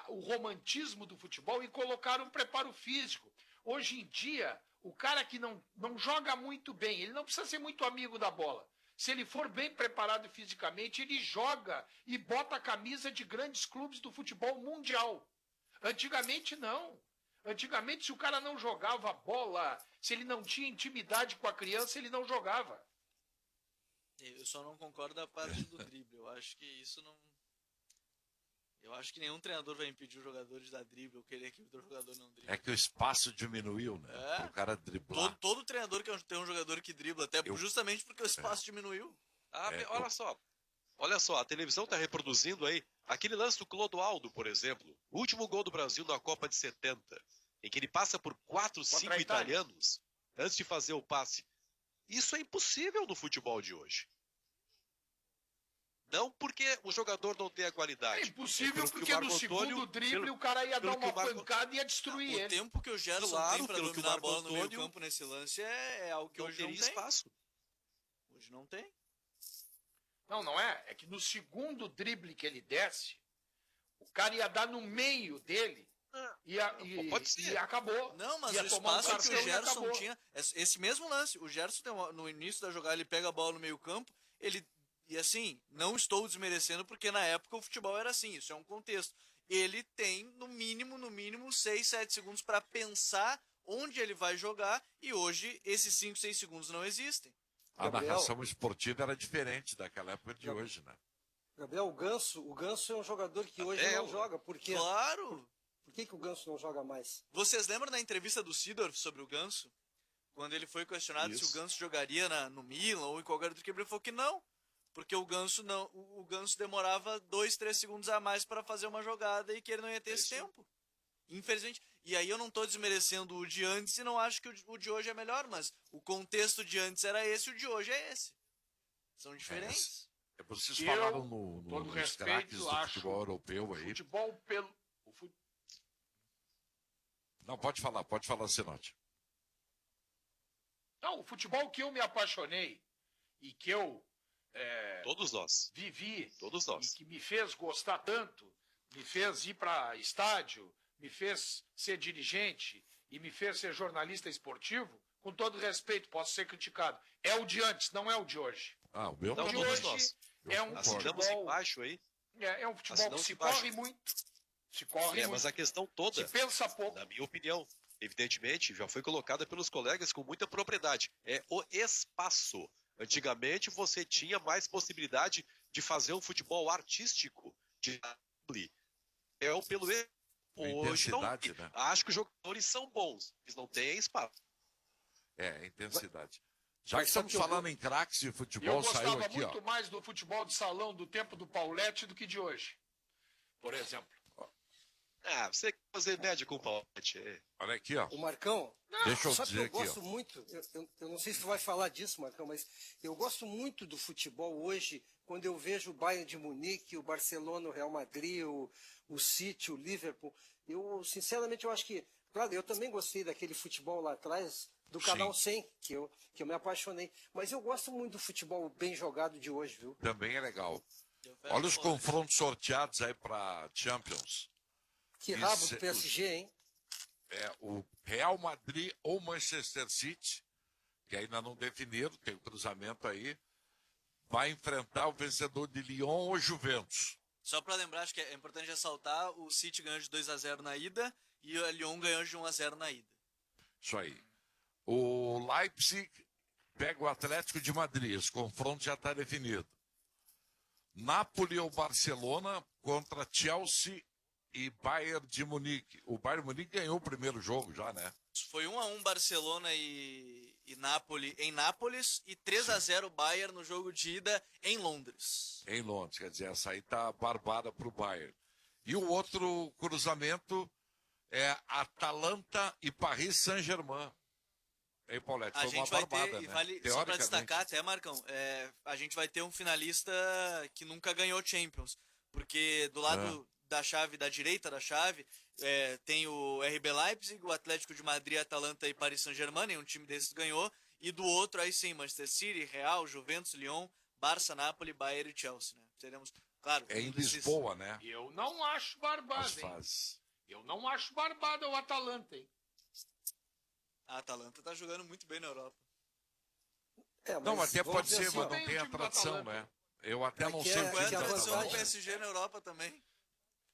o romantismo do futebol e colocaram um preparo físico. Hoje em dia, o cara que não joga muito bem, ele não precisa ser muito amigo da bola. Se ele for bem preparado fisicamente, ele joga e bota a camisa de grandes clubes do futebol mundial. Antigamente, não. Antigamente, se o cara não jogava bola, se ele não tinha intimidade com a criança, ele não jogava. Eu só não concordo da parte do drible. Eu acho que isso não... Eu acho que nenhum treinador vai impedir o jogador de dar drible ou querer que o jogador não drible. É que o espaço diminuiu, né? O cara driblar. Todo treinador quer ter um jogador que dribla, até justamente porque o espaço diminuiu. Olha só, a televisão está reproduzindo aí aquele lance do Clodoaldo, por exemplo. O último gol do Brasil na Copa de 70, em que ele passa por 4, 5 italianos antes de fazer o passe. Isso é impossível no futebol de hoje. Não porque o jogador não tem a qualidade. É impossível, pelo que o porque Marco no Antônio- segundo drible pelo- o cara ia dar pelo que uma o Marco- pancada e ia destruir O ele. tempo que o Gerson Claro, tem pra pelo que o dominar a Marco bola no meio Antônio- campo nesse lance é algo que Não hoje não teria tem. espaço. Hoje não tem. Não é. É que no segundo drible que ele desce, o cara ia dar no meio dele Pode ser. e acabou. Não, mas Ia o tomar um espaço que cartão o e Gerson acabou. tinha. Esse mesmo lance. O Gerson tem no início da jogada, ele pega a bola no meio-campo, ele. E assim, não estou desmerecendo, porque na época o futebol era assim, isso é um contexto. Ele tem, no mínimo, 6, 7 segundos para pensar onde ele vai jogar, e hoje esses 5, 6 segundos não existem. A Gabriel. narração esportiva era diferente daquela época de hoje, né? Gabriel, o Ganso é um jogador que hoje Até não eu. joga. Por quê? Claro! Por que o Ganso não joga mais? Vocês lembram da entrevista do Seedorf sobre o Ganso? Quando ele foi questionado se Isso. o Ganso jogaria no Milan ou em qualquer outro equipe, ele falou que não. Porque o Ganso demorava 2, 3 segundos a mais para fazer uma jogada e que ele não ia ter esse tempo. Infelizmente. E aí eu não estou desmerecendo o de antes e não acho que o de hoje é melhor, mas o contexto de antes era esse e o de hoje é esse. São diferentes. Vocês Eu, falaram todo nos respeito, craques do acho futebol europeu aí. Futebol pelo... Não, pode falar, Sinote. Não, o futebol que eu me apaixonei e que eu Todos nós. vivi Todos e nós. que me fez gostar tanto, me fez ir para estádio, me fez ser dirigente e me fez ser jornalista esportivo, com todo respeito, posso ser criticado. É o de antes, não é o de hoje. Ah, o meu Não, O de todos hoje nós. é um Assinamos futebol, embaixo aí. é um futebol que Assinamos se embaixo. corre muito. Se corre muito. Mas a questão toda, Se pensa pouco. na minha opinião, evidentemente, já foi colocada pelos colegas com muita propriedade. É o espaço. Antigamente você tinha mais possibilidade de fazer um futebol artístico, de pelo hoje não. Intensidade, né? Acho que os jogadores são bons, eles não têm espaço. Intensidade. Já Mas que sabe estamos que eu- falando em craques de Eu futebol, saiu gostava aqui, muito ó. mais do futebol de salão do tempo do Paulette do que de hoje. Por exemplo. Ah, você quer fazer média com o Paulette. Olha aqui, ó. O Marcão, Deixa eu sabe que dizer eu aqui, gosto muito, eu não sei se tu vai falar disso, Marcão, mas eu gosto muito do futebol hoje, quando eu vejo o Bayern de Munique, o Barcelona, o Real Madrid, o City, o Liverpool. Eu, sinceramente, eu acho que, claro, eu também gostei daquele futebol lá atrás, do Canal 100, que eu me apaixonei. Mas eu gosto muito do futebol bem jogado de hoje, viu? Também é legal. Olha os confrontos sorteados aí para Champions. Que rabo Isso, do PSG, hein? O Real Madrid ou Manchester City, que ainda não definiram, tem o cruzamento aí, vai enfrentar o vencedor de Lyon ou Juventus. Só para lembrar, acho que é importante ressaltar, o City ganhou de 2-0 na ida e o Lyon ganhou de 1-0 na ida. Isso aí. O Leipzig pega o Atlético de Madrid, esse confronto já está definido. Napoli ou Barcelona contra Chelsea e Bayern de Munique. O Bayern de Munique ganhou o primeiro jogo já, né? Foi 1-1 Barcelona e Napoli em Nápoles e 3-0 Bayern no jogo de ida em Londres. Em Londres, quer dizer, essa aí tá barbada pro Bayern. E o outro cruzamento é Atalanta e Paris Saint-Germain. Hein, Paulette? A Foi uma gente vai barbada, ter, né? e vale, só para Teoricamente. destacar até, Marcão, a gente vai ter um finalista que nunca ganhou Champions, porque do lado da chave, da direita da chave, tem o RB Leipzig, o Atlético de Madrid, Atalanta e Paris Saint-Germain, nenhum time desses ganhou, e do outro aí sim, Manchester City, Real, Juventus, Lyon, Barça, Napoli, Bayern e Chelsea, né? Teremos, claro, É em um desses- Lisboa, né? Eu não acho As barbada, hein? fases. Eu não acho barbada o Atalanta, hein? A Atalanta tá jogando muito bem na Europa. Não, até vamos pode dizer ser, assim, mas ó, não tem a tradição, né? Eu até É não que sei é- o que time a da Tradição do vantagem- Atalanta. PSG na Europa também.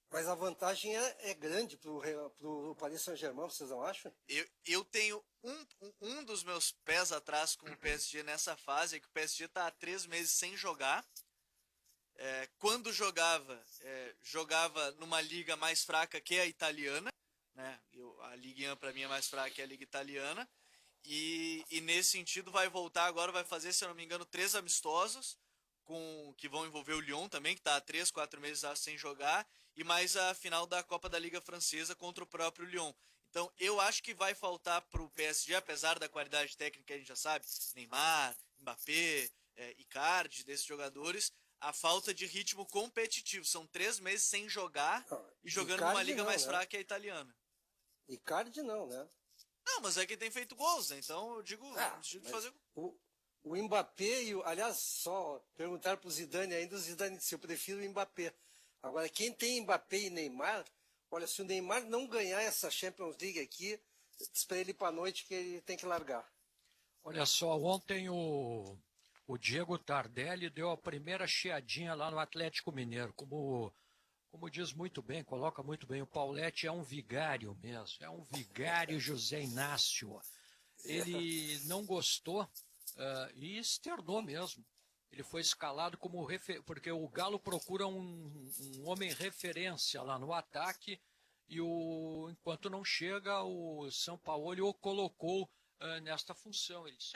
Mas a vantagem é grande pro Paris Saint-Germain, vocês não acham? Eu tenho um dos meus pés atrás com o PSG nessa fase, é que o PSG tá há 3 meses sem jogar. Quando jogava numa liga mais fraca que a italiana, né? A Ligue 1 para mim é mais fraca que a liga italiana. E nesse sentido vai voltar agora, vai fazer, se eu não me engano, 3 amistosos, que vão envolver o Lyon também, que está há 3, 4 meses sem jogar, e mais a final da Copa da Liga Francesa contra o próprio Lyon. Então eu acho que vai faltar para o PSG, apesar da qualidade técnica que a gente já sabe, Neymar, Mbappé, Icardi, desses jogadores, A falta de ritmo competitivo. São 3 meses sem jogar e jogando Icardi numa liga não, mais né? fraca que a italiana. Icardi não, né? Não, mas é que tem feito gols, né? Então eu digo, de Mas fazer. o Mbappé e aliás, só perguntar pro Zidane ainda, o Zidane disse, eu prefiro o Mbappé. Agora, quem tem Mbappé e Neymar, olha, se o Neymar não ganhar essa Champions League aqui, diz pra ele ir pra noite que ele tem que largar. Olha só, ontem o Diego Tardelli deu a primeira chiadinha lá no Atlético Mineiro. Como diz muito bem, coloca muito bem, o Pauletti é um vigário mesmo, é um vigário José Inácio. Ele não gostou e externou mesmo. Ele foi escalado como porque o Galo procura um homem referência lá no ataque e enquanto não chega, o Sampaoli o colocou nesta função. Ele disse,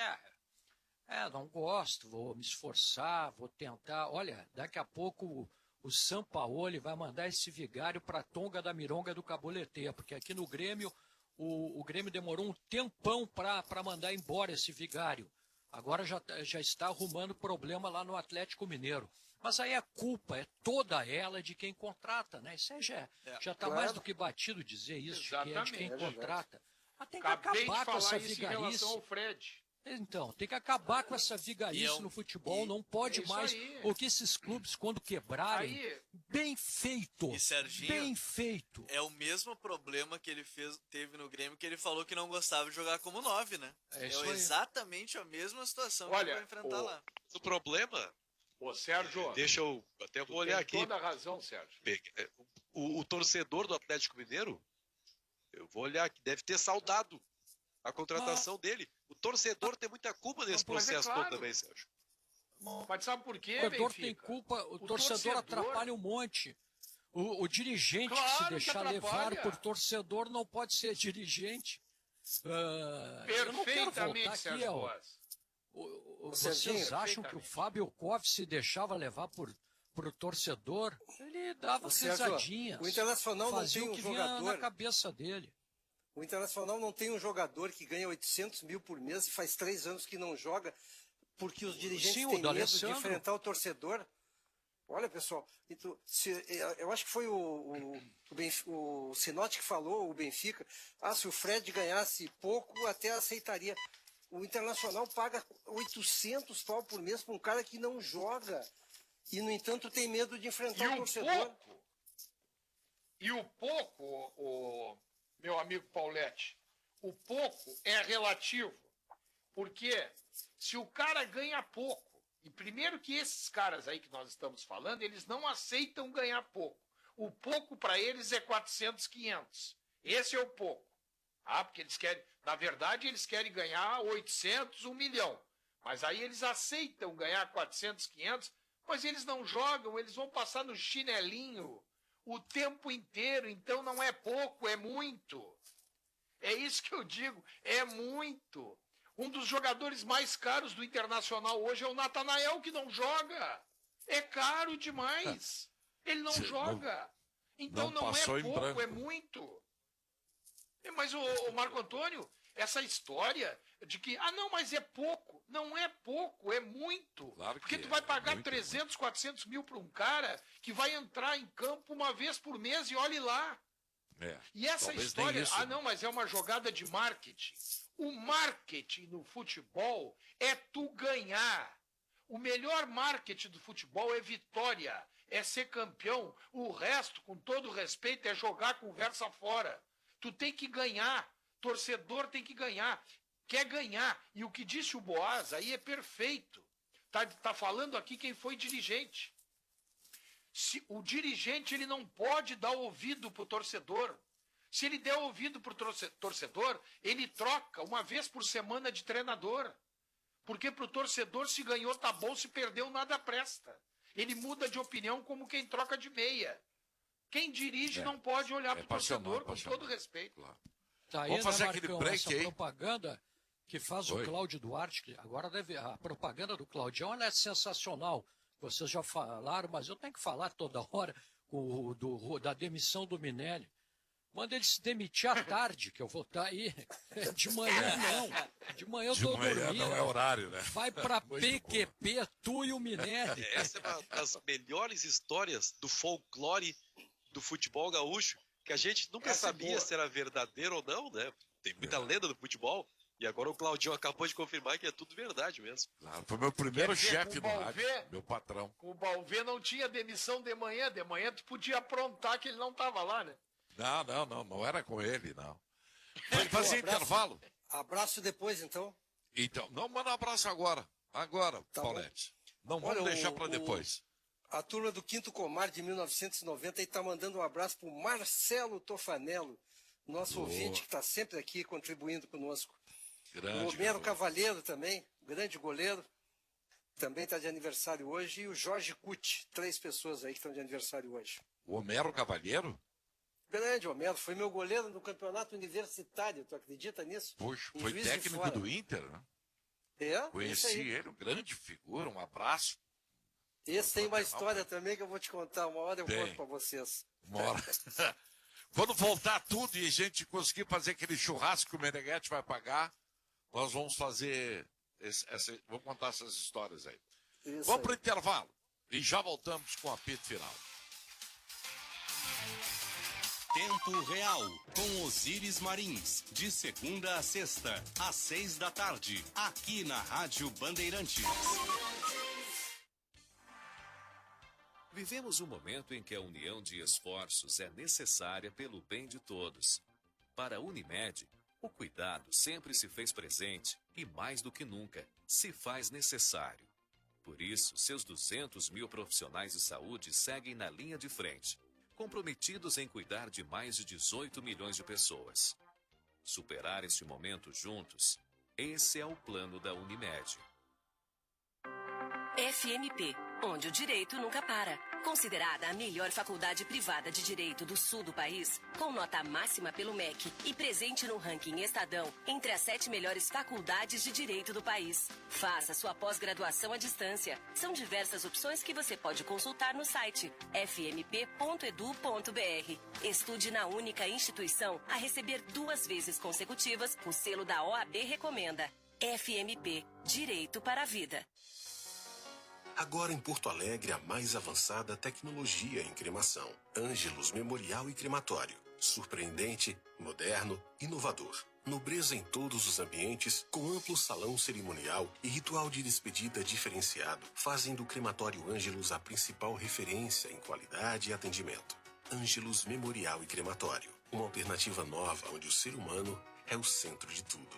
não gosto, vou me esforçar, vou tentar. Olha, daqui a pouco o Sampaoli vai mandar esse vigário para a Tonga da Mironga do Caboleteia, porque aqui no Grêmio, o Grêmio demorou um tempão para mandar embora esse vigário. Agora já está arrumando problema lá no Atlético Mineiro. Mas aí a culpa é toda ela de quem contrata, né? Isso aí já está claro. mais do que batido dizer isso, de quem contrata. Mas tem que Acabei de acabar com essa falar isso em vigarice. relação ao Fred. Então, tem que acabar com essa vigarice no futebol, não pode isso mais, aí. porque esses clubes, quando quebrarem, bem feito, E Serginho, bem feito. é o mesmo problema que ele teve no Grêmio, que ele falou que não gostava de jogar como 9, né? É isso aí. exatamente a mesma situação Olha, que ele vai enfrentar lá. O problema, Ô, Sérgio, deixa eu até vou olhar aqui. tem toda a razão, Sérgio. O torcedor do Atlético Mineiro, eu vou olhar aqui, deve ter saudado a contratação dele. O torcedor tem muita culpa nesse processo todo também, Sérgio. Mas sabe por quê, O torcedor Benfica? tem culpa, o torcedor torcedor atrapalha um monte. O dirigente Claro que se que deixar levar atrapalha. por torcedor não pode ser dirigente. Eu não quero voltar Perfeitamente, aqui, Sérgio Boas. vocês Serginho, acham que o Fábio Koff se deixava levar por torcedor? Ele dava Sérgio, risadinhas. o Internacional não fazia tem o um que vinha jogador. na cabeça dele. O Internacional não tem um jogador que ganha 800 mil por mês e faz 3 anos que não joga porque os dirigentes Sim, o têm medo de D'Alessandro. enfrentar o torcedor. Olha, pessoal, eu acho que foi o Sinotti que falou, o Benfica, se o Fred ganhasse pouco, até aceitaria. O Internacional paga 800 pau por mês para um cara que não joga e, no entanto, tem medo de enfrentar o torcedor. E o pouco, meu amigo Pauletti, o pouco é relativo. Porque se o cara ganha pouco, e primeiro que esses caras aí que nós estamos falando, eles não aceitam ganhar pouco. O pouco para eles é 400, 500. Esse é o pouco. Porque eles querem, na verdade, eles querem ganhar 800, 1 milhão. Mas aí eles aceitam ganhar 400, 500, mas eles não jogam, eles vão passar no chinelinho o tempo inteiro, então não é pouco, é muito. É isso que eu digo, é muito. Um dos jogadores mais caros do Internacional hoje é o Natanael, que não joga. É caro demais. Ele não joga. Então não é pouco, é muito. Mas, o Marco Antônio, essa história de que, não, mas é pouco. Não é pouco, é muito. Claro porque que tu vai pagar muito, 300, 400 mil para um cara que vai entrar em campo uma vez por mês e olhe lá. E essa história, não, mas é uma jogada de marketing. O marketing no futebol é tu ganhar. O melhor marketing do futebol é vitória, é ser campeão. O resto, com todo respeito, é jogar conversa fora. Tu tem que ganhar. Torcedor tem que ganhar. Quer ganhar. E o que disse o Boaz aí é perfeito. Tá falando aqui quem foi dirigente. O dirigente ele não pode dar ouvido pro torcedor. Se ele der ouvido pro torcedor, ele troca uma vez por semana de treinador. Porque pro torcedor, se ganhou tá bom, se perdeu nada presta. Ele muda de opinião como quem troca de meia. Quem dirige não pode olhar pro torcedor, com todo respeito. Claro. Tá aí, Vamos fazer né, aquele Marcão, break essa aí. propaganda que faz o Cláudio Duarte, que agora a propaganda do Claudião ela é sensacional. Vocês já falaram, mas eu tenho que falar toda hora da demissão do Minelli. Manda ele se demitir à tarde, que eu vou estar aí. De manhã não. De manhã eu De tô manhã dormindo. não é horário, né? Vai pra PQP, tu e o Minelli. Essa é uma das melhores histórias do folclore do futebol gaúcho, que a gente nunca sabia se era verdadeiro ou não, né? Tem muita lenda do futebol. E agora o Claudinho acabou de confirmar que é tudo verdade mesmo. Claro, foi meu primeiro Quer dizer, chefe com no o rádio, Balvê- meu patrão. Com o Balvê não tinha demissão de manhã. De manhã tu podia aprontar que ele não estava lá, né? Não era com ele, não. Vai fazer intervalo? Abraço depois, então. Então, não, manda um abraço agora. Agora, Tá Paulete. Não Olha, vamos deixar para depois. A turma do Quinto Comar de 1990 está mandando um abraço para o Marcelo Tofanello, nosso Boa. ouvinte que está sempre aqui contribuindo conosco. Grande, O Homero garoto. Cavalheiro também, grande goleiro, também está de aniversário hoje. E o Jorge Cuti, 3 pessoas aí que estão de aniversário hoje. O Homero Cavalheiro? Grande Homero, foi meu goleiro no campeonato universitário, tu acredita nisso? Puxa, Em foi Juiz de técnico Fora. do Inter, né? É, isso Conheci aí. ele, um grande figura, um abraço. Esse tem uma história também que eu vou te contar, uma hora eu Tem. conto para vocês. Uma hora. Quando voltar tudo e a gente conseguir fazer aquele churrasco que o Meneghetti vai pagar, nós vamos fazer, vamos contar essas histórias aí. Isso Vamos para o aí. intervalo e já voltamos com o apito final. Tempo Real, com Osíris Marins, de segunda a sexta, às 6 da tarde, aqui na Rádio Bandeirantes. Vivemos um momento em que a união de esforços é necessária pelo bem de todos. Para a Unimed, o cuidado sempre se fez presente e, mais do que nunca, se faz necessário. Por isso, seus 200 mil profissionais de saúde seguem na linha de frente, comprometidos em cuidar de mais de 18 milhões de pessoas. Superar este momento juntos, esse é o plano da Unimed. FMP, onde o direito nunca para. Considerada a melhor faculdade privada de direito do sul do país, com nota máxima pelo MEC e presente no ranking Estadão entre as 7 melhores faculdades de direito do país. Faça sua pós-graduação à distância. São diversas opções que você pode consultar no site fmp.edu.br. Estude na única instituição a receber 2 vezes consecutivas o selo da OAB Recomenda. FMP, Direito para a Vida. Agora em Porto Alegre, a mais avançada tecnologia em cremação. Ângelos Memorial e Crematório. Surpreendente, moderno, inovador. Nobreza em todos os ambientes, com amplo salão cerimonial e ritual de despedida diferenciado, fazem do Crematório Ângelos a principal referência em qualidade e atendimento. Ângelos Memorial e Crematório. Uma alternativa nova onde o ser humano é o centro de tudo.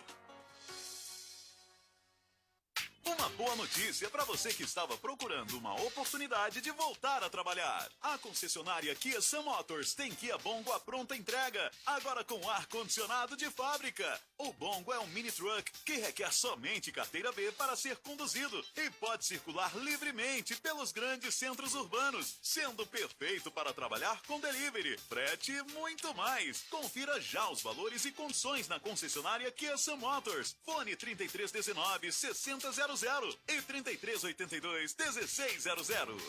Uma boa notícia para você que estava procurando uma oportunidade de voltar a trabalhar. A concessionária Kia Sun Motors tem Kia Bongo à pronta entrega, agora com ar-condicionado de fábrica. O Bongo é um mini truck que requer somente carteira B para ser conduzido e pode circular livremente pelos grandes centros urbanos, sendo perfeito para trabalhar com delivery, frete e muito mais. Confira já os valores e condições na concessionária Kia Sun Motors. Fone 3319-6000 e 3382-1600.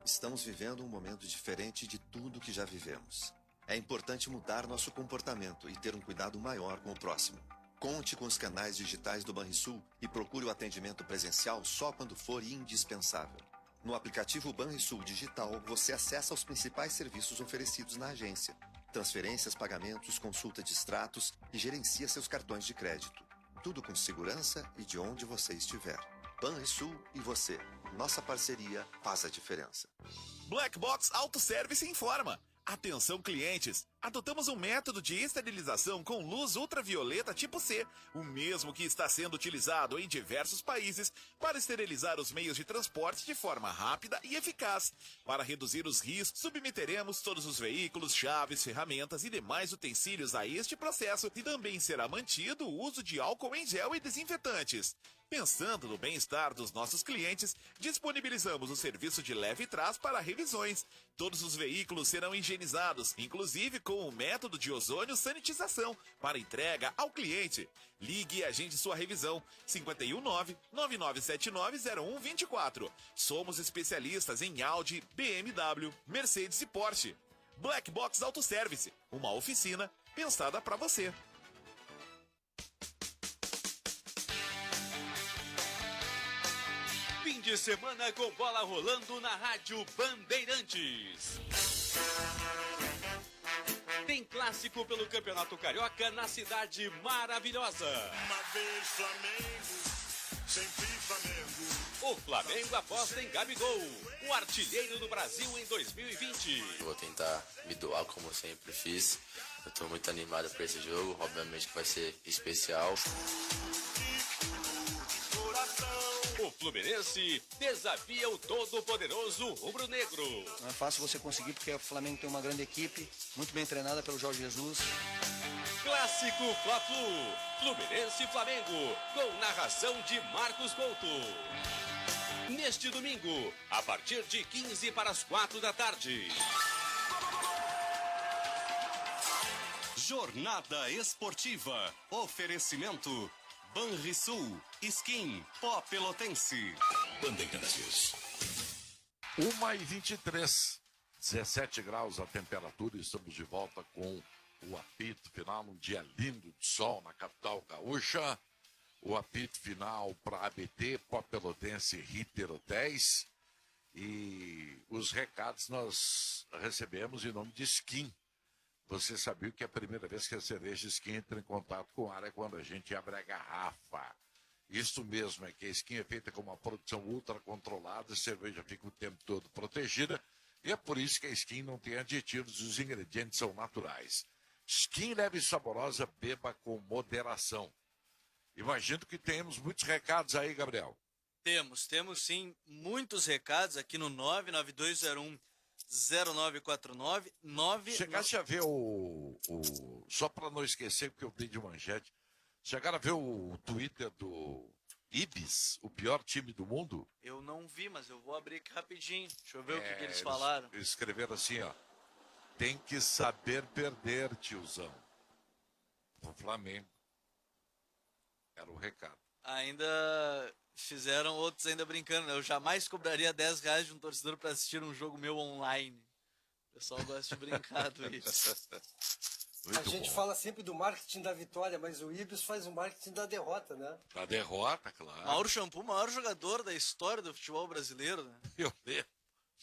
Estamos vivendo um momento diferente de tudo que já vivemos. É importante mudar nosso comportamento e ter um cuidado maior com o próximo. Conte com os canais digitais do Banrisul e procure o atendimento presencial só quando for indispensável. No aplicativo Banrisul Digital, você acessa os principais serviços oferecidos na agência. Transferências, pagamentos, consulta de extratos e gerencia seus cartões de crédito. Tudo com segurança e de onde você estiver. Banrisul e você. Nossa parceria faz a diferença. Black Box Auto Service informa. Atenção clientes, adotamos um método de esterilização com luz ultravioleta tipo C, o mesmo que está sendo utilizado em diversos países para esterilizar os meios de transporte de forma rápida e eficaz. Para reduzir os riscos, submeteremos todos os veículos, chaves, ferramentas e demais utensílios a este processo e também será mantido o uso de álcool em gel e desinfetantes. Pensando no bem-estar dos nossos clientes, disponibilizamos o serviço de leve trás para revisões. Todos os veículos serão higienizados, inclusive com o método de ozônio sanitização, para entrega ao cliente. Ligue e agende sua revisão. 519-9979-0124. Somos especialistas em Audi, BMW, Mercedes e Porsche. Black Box Auto Service, uma oficina pensada para você. Fim de semana com bola rolando na Rádio Bandeirantes. Tem clássico pelo Campeonato Carioca na cidade maravilhosa. Uma vez Flamengo, sempre Flamengo. O Flamengo aposta em Gabigol, o artilheiro do Brasil em 2020. Eu vou tentar me doar como eu sempre fiz. Eu tô muito animado para esse jogo, obviamente que vai ser especial. O Fluminense desafia o todo-poderoso rubro-negro. Não é fácil você conseguir porque o Flamengo tem uma grande equipe, muito bem treinada pelo Jorge Jesus. Clássico Fla-Flu, Fluminense e Flamengo, com narração de Marcos Couto. Neste domingo, a partir de 15 para as 4 da tarde. Jornada Esportiva. Oferecimento Banrisul, Skin, Pó Pelotense. Bandeirantes. 1h23, 17 graus a temperatura. Estamos de volta com o apito final, um dia lindo de sol na capital gaúcha. O apito final para ABT, Pó Pelotense, Ritter Hotéis. E os recados nós recebemos em nome de Skin. Você sabia que é a primeira vez que a cerveja Skin entra em contato com a área quando a gente abre a garrafa. Isso mesmo, é que a Skin é feita com uma produção ultra controlada, a cerveja fica o tempo todo protegida, e é por isso que a Skin não tem aditivos e os ingredientes são naturais. Skin leve e saborosa, beba com moderação. Imagino que temos muitos recados aí, Gabriel. Temos sim muitos recados aqui no 99201 0949 Chegasse a ver só para não esquecer, porque eu dei de manchete, chegaram a ver o Twitter do Ibis, o pior time do mundo? Eu não vi, mas eu vou abrir aqui rapidinho. Deixa eu ver o que eles falaram. Eles escreveram assim, ó. Tem que saber perder, tiozão. O Flamengo. Era o recado. Ainda fizeram outros ainda brincando, né? Eu jamais cobraria R$10 de um torcedor para assistir um jogo meu online. O pessoal gosta de brincar do isso. A gente fala sempre do marketing da vitória, mas o Ibis faz o marketing da derrota, né? Da derrota, claro. Mauro Shampoo, o maior jogador da história do futebol brasileiro, né? Eu lembro.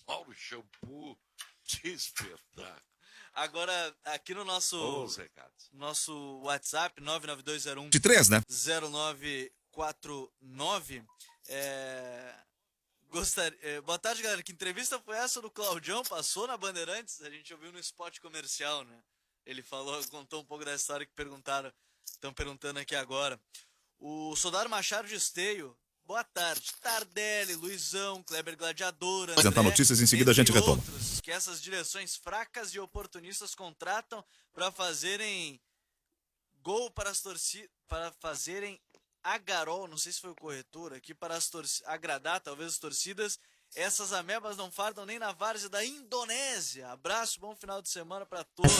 Mauro Shampoo, que espetáculo. Agora, aqui no nosso WhatsApp, 99201 3, né? 0949, boa tarde, galera. Que entrevista foi essa do Claudião? Passou na Bandeirantes? A gente ouviu no spot comercial, né? Ele contou um pouco da história que estão perguntando aqui agora. O Soldado Machado de Esteio, boa tarde. Tardelli, Luizão, Kleber Gladiador, Apresentar notícias, em seguida a gente retoma. Outros que essas direções fracas e oportunistas contratam para fazerem gol para as torcidas, para fazerem agarol, não sei se foi o corretor aqui, para agradar talvez as torcidas. Essas amebas não fardam nem na várzea da Indonésia. Abraço, bom final de semana para todos.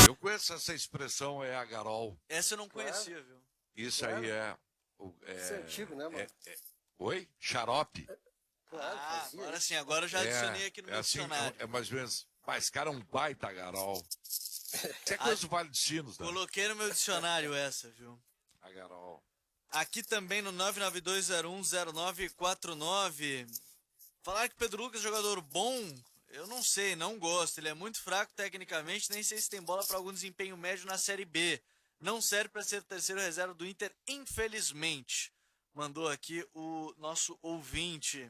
Eu conheço essa expressão, é agarol. Essa eu não conhecia, viu? Isso aí é... Isso é antigo, né, mano? Oi? Xarope? Claro, agora sim, agora eu já adicionei aqui no meu dicionário. É mais ou menos, mas cara, um baita agarol. Isso é coisa do Vale dos Sinos, né? Coloquei no meu dicionário essa, viu? Agarol. Aqui também no 992010949. Falar que Pedro Lucas é jogador bom, eu não sei, não gosto. Ele é muito fraco tecnicamente, nem sei se tem bola para algum desempenho médio na Série B. Não serve para ser terceiro reserva do Inter, infelizmente. Mandou aqui o nosso ouvinte.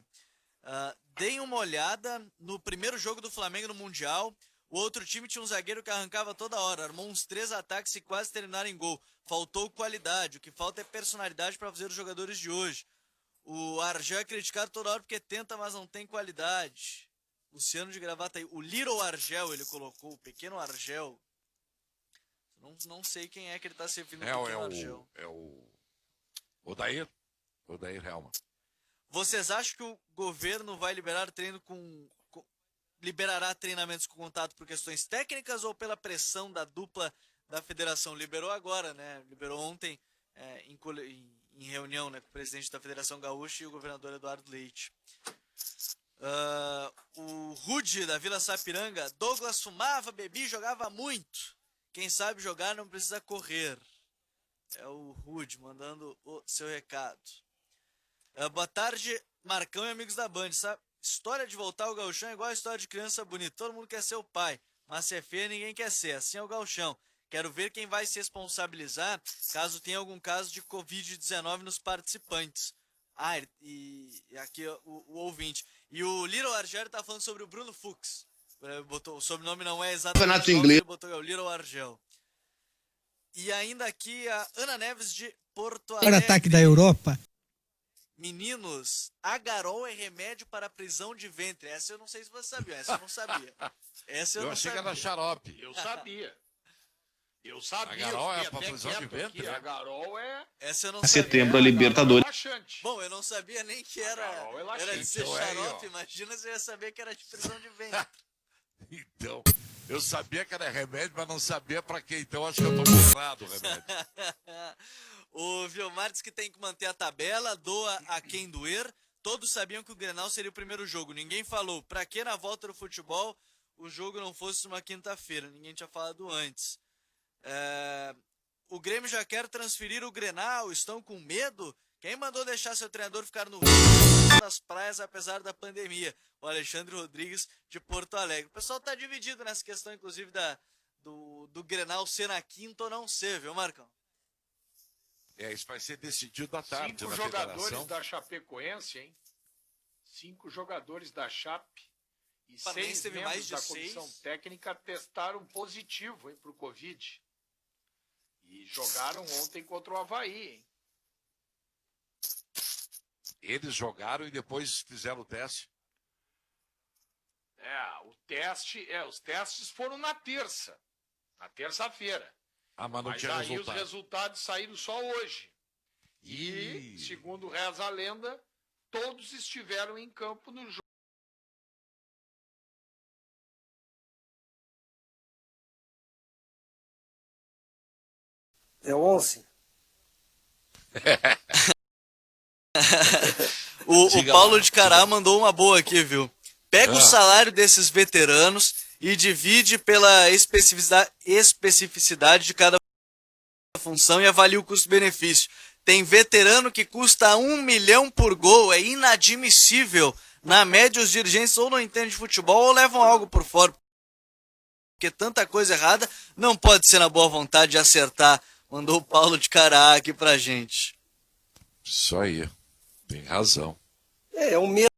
Deem uma olhada no primeiro jogo do Flamengo no Mundial. O outro time tinha um zagueiro que arrancava toda hora, armou uns 3 ataques e quase terminaram em gol. Faltou qualidade, o que falta é personalidade para fazer os jogadores de hoje. O Argel é criticado toda hora porque tenta, mas não tem qualidade. Luciano de Gravata aí. O Little Argel ele colocou, o pequeno Argel. Não sei quem é que ele está se referindo ao pequeno Argel. É o Odair Helman. Vocês acham que o governo vai liberar liberará treinamentos com contato por questões técnicas ou pela pressão da dupla da federação? Liberou agora, né? Liberou ontem em reunião, né, com o presidente da Federação Gaúcha e o governador Eduardo Leite. O Rude, da Vila Sapiranga. Douglas fumava, bebia e jogava muito. Quem sabe jogar não precisa correr. É o Rude mandando o seu recado. Boa tarde, Marcão e amigos da Band. Sabe? História de voltar ao gauchão é igual a história de criança bonita. Todo mundo quer ser o pai, mas se é feia ninguém quer ser. Assim é o gauchão. Quero ver quem vai se responsabilizar caso tenha algum caso de Covid-19 nos participantes. E aqui o ouvinte. E o Little Argel tá falando sobre o Bruno Fux. O sobrenome não é exatamente o inglês. Botou o Little Argel. E ainda aqui a Ana Neves de Porto Alegre. Ataque da Europa. Meninos, agarol é remédio para prisão de ventre. Essa eu não sei se você sabia. Essa eu não sabia. Essa eu achei que era xarope. Eu sabia. Eu sabia. Agarol é para prisão de ventre? Agarol é... Essa eu não Setembro, a Libertadores. Bom, eu não sabia nem que era de ser Então xarope. Imagina se eu ia saber que era de prisão de ventre. Então, eu sabia que era remédio, mas não sabia para quê. Então acho que eu tô errado o remédio. O Vilmar diz que tem que manter a tabela, doa a quem doer. Todos sabiam que o Grenal seria o primeiro jogo. Ninguém falou pra que na volta do futebol o jogo não fosse uma quinta-feira. Ninguém tinha falado antes. O Grêmio já quer transferir o Grenal. Estão com medo? Quem mandou deixar seu treinador ficar no Rio, nas praias, apesar da pandemia? O Alexandre Rodrigues, de Porto Alegre. O pessoal tá dividido nessa questão, inclusive, do Grenal ser na quinta ou não ser, viu, Marcão? Isso vai ser decidido à tarde 5 na jogadores federação. da Chapecoense, hein? 5 jogadores da Chape e Parabéns, 6 teve membros mais de da 6. comissão técnica testaram positivo para o Covid. E jogaram ontem contra o Avaí, hein? Eles jogaram e depois fizeram o teste. Os testes foram na terça-feira. Mas não tinha aí resultado. os resultados saíram só hoje. E, segundo reza a lenda, todos estiveram em campo no jogo. É 11. O Paulo de Cará mandou uma boa aqui, viu? Pega o salário desses veteranos e divide pela especificidade de cada função e avalia o custo-benefício. Tem veterano que custa 1 milhão por gol, é inadmissível. Na média, os dirigentes ou não entendem de futebol ou levam algo por fora. Porque tanta coisa errada não pode ser na boa vontade de acertar. Mandou o Paulo de Cará aqui pra gente. Isso aí, tem razão. É um medo.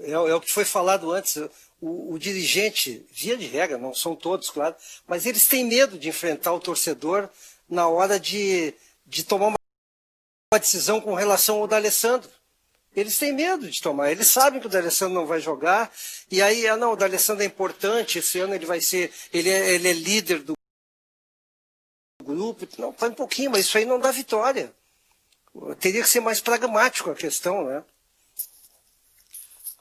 É o que foi falado antes. O dirigente, via de regra, não são todos, claro, mas eles têm medo de enfrentar o torcedor na hora de tomar uma decisão com relação ao D'Alessandro. Eles têm medo de tomar, eles sabem que o D'Alessandro não vai jogar, e aí, não, o D'Alessandro é importante, esse ano ele vai ser, ele é líder do grupo. Não, faz um pouquinho, mas isso aí não dá vitória. Teria que ser mais pragmático a questão, né?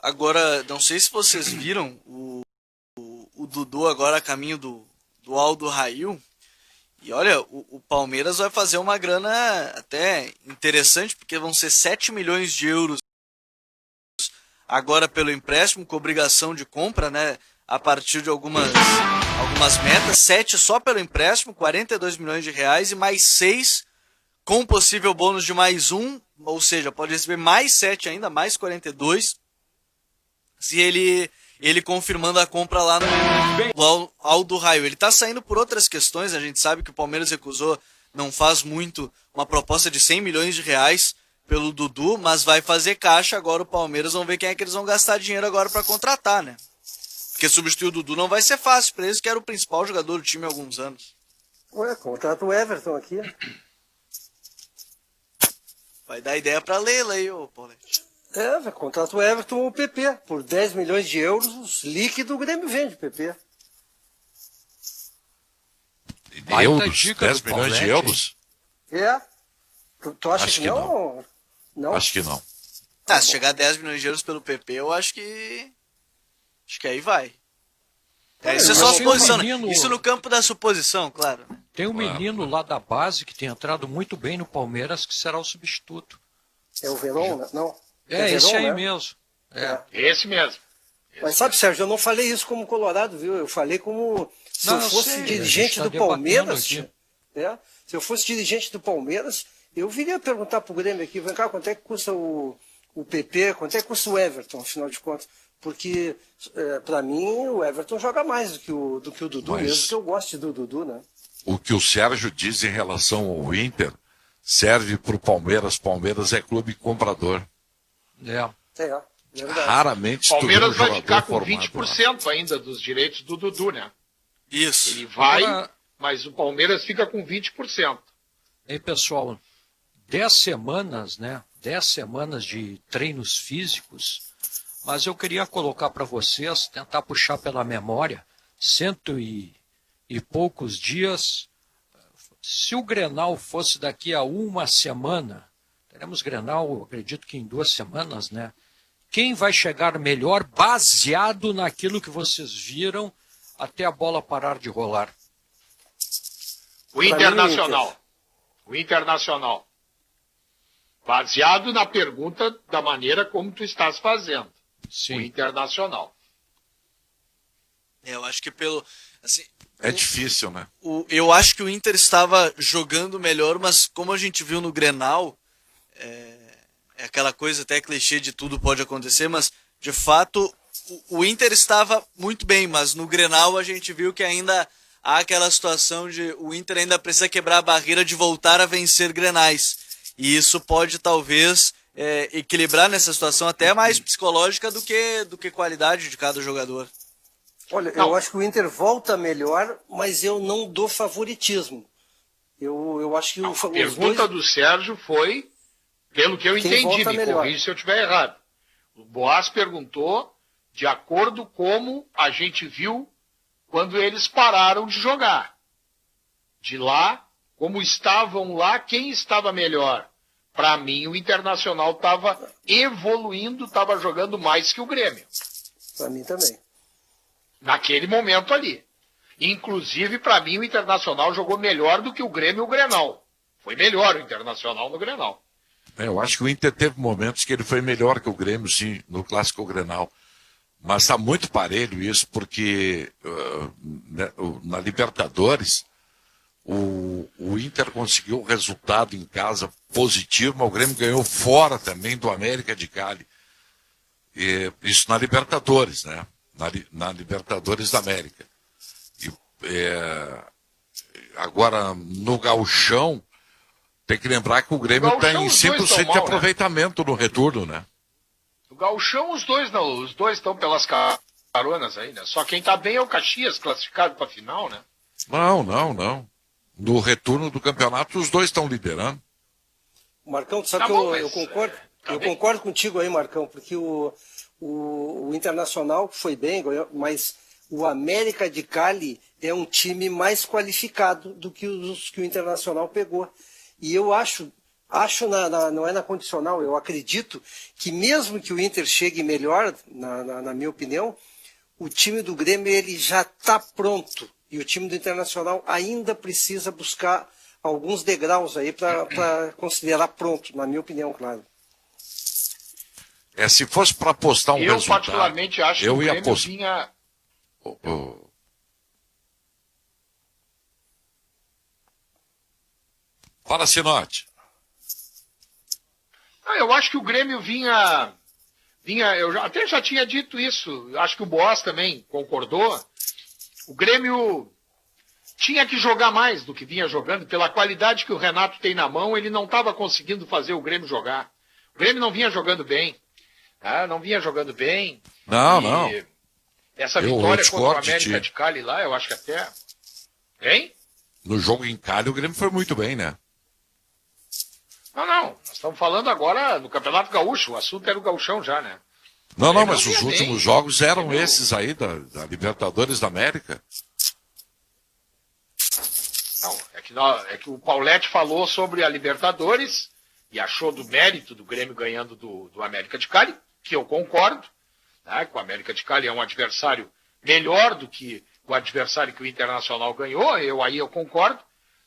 Agora, não sei se vocês viram o Dudu agora a caminho do Aldo Rail. E olha, o Palmeiras vai fazer uma grana até interessante, porque vão ser 7 milhões de euros agora pelo empréstimo, com obrigação de compra, né? A partir de algumas metas. 7 só pelo empréstimo, 42 milhões de reais, e mais 6 com possível bônus de mais 1, ou seja, pode receber mais 7 ainda, mais 42. Se ele confirmando a compra lá no Aldo Raio. Ele está saindo por outras questões, a gente sabe que o Palmeiras recusou, não faz muito, uma proposta de 100 milhões de reais pelo Dudu, mas vai fazer caixa agora o Palmeiras, vamos ver quem é que eles vão gastar dinheiro agora para contratar, né? Porque substituir o Dudu não vai ser fácil para eles, que era o principal jogador do time há alguns anos. Ué, contrata o Everton aqui. Vai dar ideia para Leila aí, ô Paulete. Contrata o Everton ou o PP. Por 10 milhões de euros, líquido, o Grêmio vende o PP. Euros? 10 milhões de euros? Tu acha que não? Não? Acho que não. Se chegar a 10 milhões de euros pelo PP, eu acho que aí vai. Isso é só suposição, né? Isso no campo da suposição, claro. Tem um menino lá da base que tem entrado muito bem no Palmeiras, que será o substituto. É o Verón, não? Esse aí mesmo. Esse mesmo. Mas sabe, Sérgio, eu não falei isso como colorado, viu? Eu falei como se eu fosse dirigente do Palmeiras. Se eu fosse dirigente do Palmeiras, eu viria perguntar pro Grêmio aqui, vem cá, quanto é que custa o PP, quanto é que custa o Everton, afinal de contas? Porque, para mim, o Everton joga mais do que o Dudu, mesmo que eu goste do Dudu, né? O que o Sérgio diz em relação ao Inter serve para o Palmeiras. Palmeiras é clube comprador. Verdade. Raramente o Palmeiras vai ficar com formado, 20% ainda dos direitos do Dudu, né? Isso. Ele vai, mas o Palmeiras fica com 20%. Aí, pessoal, 10 semanas, né? 10 semanas de treinos físicos, mas eu queria colocar para vocês, tentar puxar pela memória, 100 e poucos dias. Se o Grenal fosse daqui a uma semana, teremos Grenal, acredito que em 2 semanas, né? Quem vai chegar melhor baseado naquilo que vocês viram até a bola parar de rolar? O Internacional. O Internacional. Baseado na pergunta da maneira como tu estás fazendo. Sim. O Internacional. Eu acho que pelo... Assim, é difícil, né? Eu acho que o Inter estava jogando melhor, mas como a gente viu no Grenal, é aquela coisa até clichê de tudo pode acontecer, mas de fato o Inter estava muito bem, mas no Grenal a gente viu que ainda há aquela situação de o Inter ainda precisa quebrar a barreira de voltar a vencer Grenais. E isso pode talvez equilibrar nessa situação até mais psicológica do que qualidade de cada jogador. Olha, eu acho que o Inter volta melhor, mas eu não dou favoritismo. Eu acho que a pergunta do Sérgio foi, pelo que eu entendi, me corrija se eu estiver errado. O Boas perguntou de acordo como a gente viu quando eles pararam de jogar. De lá, como estavam lá, quem estava melhor? Para mim, o Internacional estava evoluindo, estava jogando mais que o Grêmio. Para mim também. Naquele momento ali. Inclusive, para mim, o Internacional jogou melhor do que o Grêmio e o Grenal. Foi melhor o Internacional no Grenal. Eu acho que o Inter teve momentos que ele foi melhor que o Grêmio, sim, no Clássico Grenal. Mas está muito parelho isso, porque na Libertadores, o Inter conseguiu um resultado em casa positivo, mas o Grêmio ganhou fora também do América de Cali. Isso na Libertadores, né? Na Libertadores da América. Agora, no Gauchão, tem que lembrar que o Grêmio está em 100% de aproveitamento no retorno, né? No Gauchão, os dois estão pelas caronas aí, né? Só quem está bem é o Caxias, classificado para a final, né? Não. No retorno do campeonato, os dois estão liderando. Marcão, sabe que eu concordo? Eu concordo contigo aí, Marcão, porque o Internacional foi bem, mas o América de Cali é um time mais qualificado do que os que o Internacional pegou. E eu acho não é na condicional, eu acredito que mesmo que o Inter chegue melhor, na minha opinião, o time do Grêmio ele já está pronto. E o time do Internacional ainda precisa buscar alguns degraus aí para considerar pronto, na minha opinião, claro. Se fosse para apostar resultado... Eu particularmente acho que o Grêmio vinha... Fala, Sinote. Eu acho que o Grêmio vinha eu até já tinha dito isso, acho que o Boas também concordou. O Grêmio tinha que jogar mais do que vinha jogando, pela qualidade que o Renato tem na mão, ele não estava conseguindo fazer o Grêmio jogar. O Grêmio não vinha jogando bem. Não vinha jogando bem. Não. Essa vitória contra o América de Cali lá, eu acho que até... Hein? No jogo em Cali, o Grêmio foi muito bem, né? Não. Nós estamos falando agora no Campeonato Gaúcho. O assunto era o Gauchão já, né? Não, mas os últimos jogos eram esses aí, da Libertadores da América. Não, é que o Paulete falou sobre a Libertadores e achou do mérito do Grêmio ganhando do América de Cali, que eu concordo, né, que o América de Cali é um adversário melhor do que o adversário que o Internacional ganhou, eu concordo,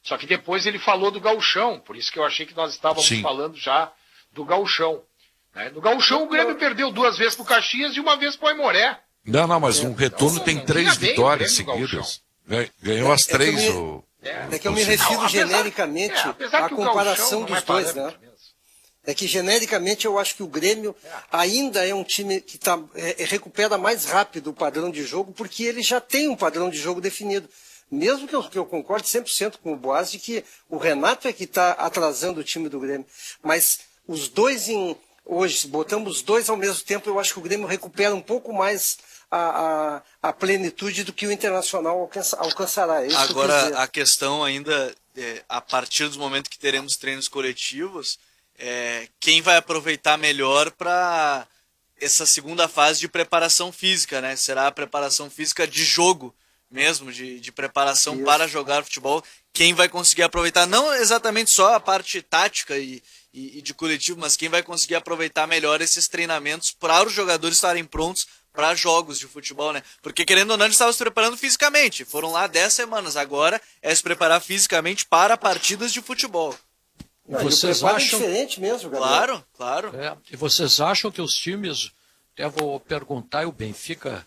só que depois ele falou do Gauchão, por isso que eu achei que nós estávamos falando já do Gauchão. Né? No Gauchão o Grêmio perdeu 2 vezes para o Caxias e 1 vez para o Aimoré. Não, mas um retorno tem 3 vitórias seguidas. Ganhou as 3. É que eu me refiro genericamente à comparação dos dois, né? É que genericamente eu acho que o Grêmio ainda é um time que recupera mais rápido o padrão de jogo, porque ele já tem um padrão de jogo definido. Mesmo que eu concorde 100% com o Boaz de que o Renato é que está atrasando o time do Grêmio. Mas os dois hoje, se botamos os dois ao mesmo tempo, eu acho que o Grêmio recupera um pouco mais a plenitude do que o Internacional alcançará. Agora, a questão ainda, a partir do momento que teremos treinos coletivos, quem vai aproveitar melhor para essa segunda fase de preparação física, né? Será a preparação física de jogo mesmo, de preparação para jogar futebol. Quem vai conseguir aproveitar, não exatamente só a parte tática e de coletivo, mas quem vai conseguir aproveitar melhor esses treinamentos para os jogadores estarem prontos para jogos de futebol, né? Porque, querendo ou não, eles estavam se preparando fisicamente. Foram lá 10 semanas. Agora é se preparar fisicamente para partidas de futebol. Não, vocês acham diferente mesmo, galera? Claro. E vocês acham que os times, até vou perguntar, e o Benfica,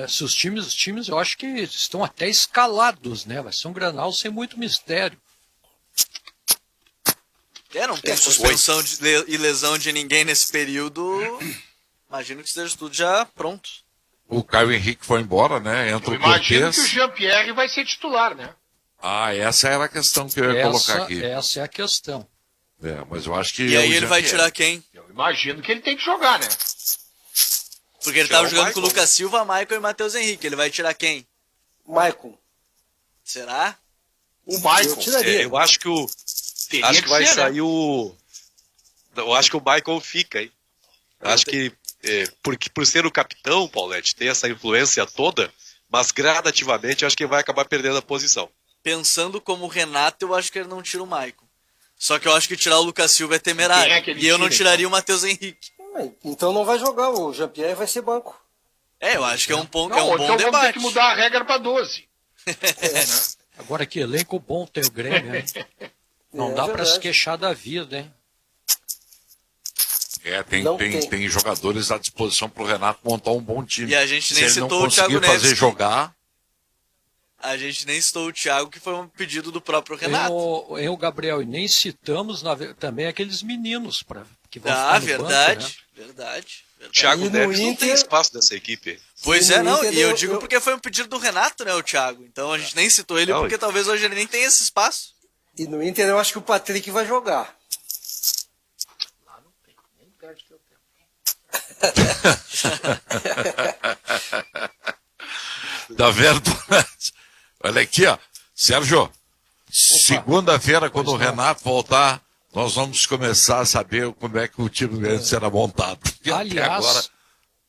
se os times eu acho que estão até escalados, né? Vai ser um Grenal sem muito mistério. Não tem suspensão e lesão de ninguém nesse período. Imagino que esteja tudo já pronto. O Caio Henrique foi embora, né? Entra o imagino Cortez. que o Jean-Pierre vai ser titular, né? Essa era a questão que eu ia colocar aqui. Essa é a questão. Mas eu acho que... E aí ele vai tirar quem? Eu imagino que ele tem que jogar, né? Porque ele estava jogando com o Lucas Silva, Maicon e Matheus Henrique. Ele vai tirar quem? Maicon. Será? O Maicon. Eu acho que o... Acho que vai sair o... Eu acho que o Maicon fica, hein? Eu acho que... porque por ser o capitão, Paulete, tem essa influência toda, mas gradativamente eu acho que ele vai acabar perdendo a posição. Pensando como o Renato, eu acho que ele não tira o Maicon. Só que eu acho que tirar o Lucas Silva é temerário. E eu não tiraria o Matheus Henrique. Então não vai jogar, o Jean-Pierre vai ser banco. Eu acho que é um ponto, então bom debate. Então vamos ter que mudar a regra para 12. Agora que elenco bom tem o Grêmio, hein? Não dá para se queixar da vida, hein? Tem jogadores à disposição para o Renato montar um bom time. E a gente nem citou o Thiago Neves. Fazer jogar... A gente nem citou o Thiago, que foi um pedido do próprio Renato. Eu, Gabriel, e nem citamos também aqueles meninos que vão ficar no verdade, banco, né? verdade. O Thiago Neves não tem espaço nessa equipe. Pois não, e eu digo porque foi um pedido do Renato, né, o Thiago. Então a gente nem citou ele porque talvez hoje ele nem tenha esse espaço. E no Inter eu acho que o Patrick vai jogar. Tá vendo? Olha aqui, ó. Sérgio, segunda-feira, quando o Renato voltar, nós vamos começar a saber como é que o time grande será montado. Porque aliás, até agora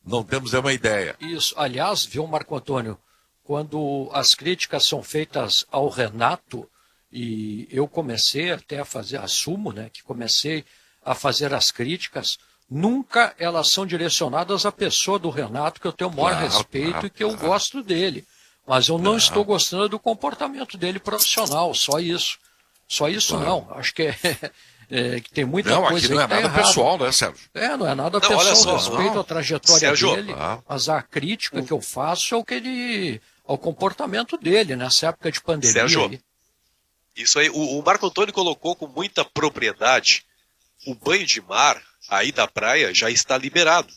não temos uma ideia. Isso. Aliás, viu, Marco Antônio, quando as críticas são feitas ao Renato, e eu comecei até a fazer, assumo, né, que comecei a fazer as críticas, nunca elas são direcionadas à pessoa do Renato, que eu tenho o maior respeito e que eu gosto dele. Mas eu não estou gostando do comportamento dele profissional, só isso. Só isso não. Acho que que tem muita coisa aqui não é nada pessoal, né, Sérgio? Não é nada pessoal, respeito à trajetória dele, mas a crítica que eu faço é ao comportamento dele nessa época de pandemia. Sérgio, isso aí, o Marco Antônio colocou com muita propriedade, o banho de mar aí da praia já está liberado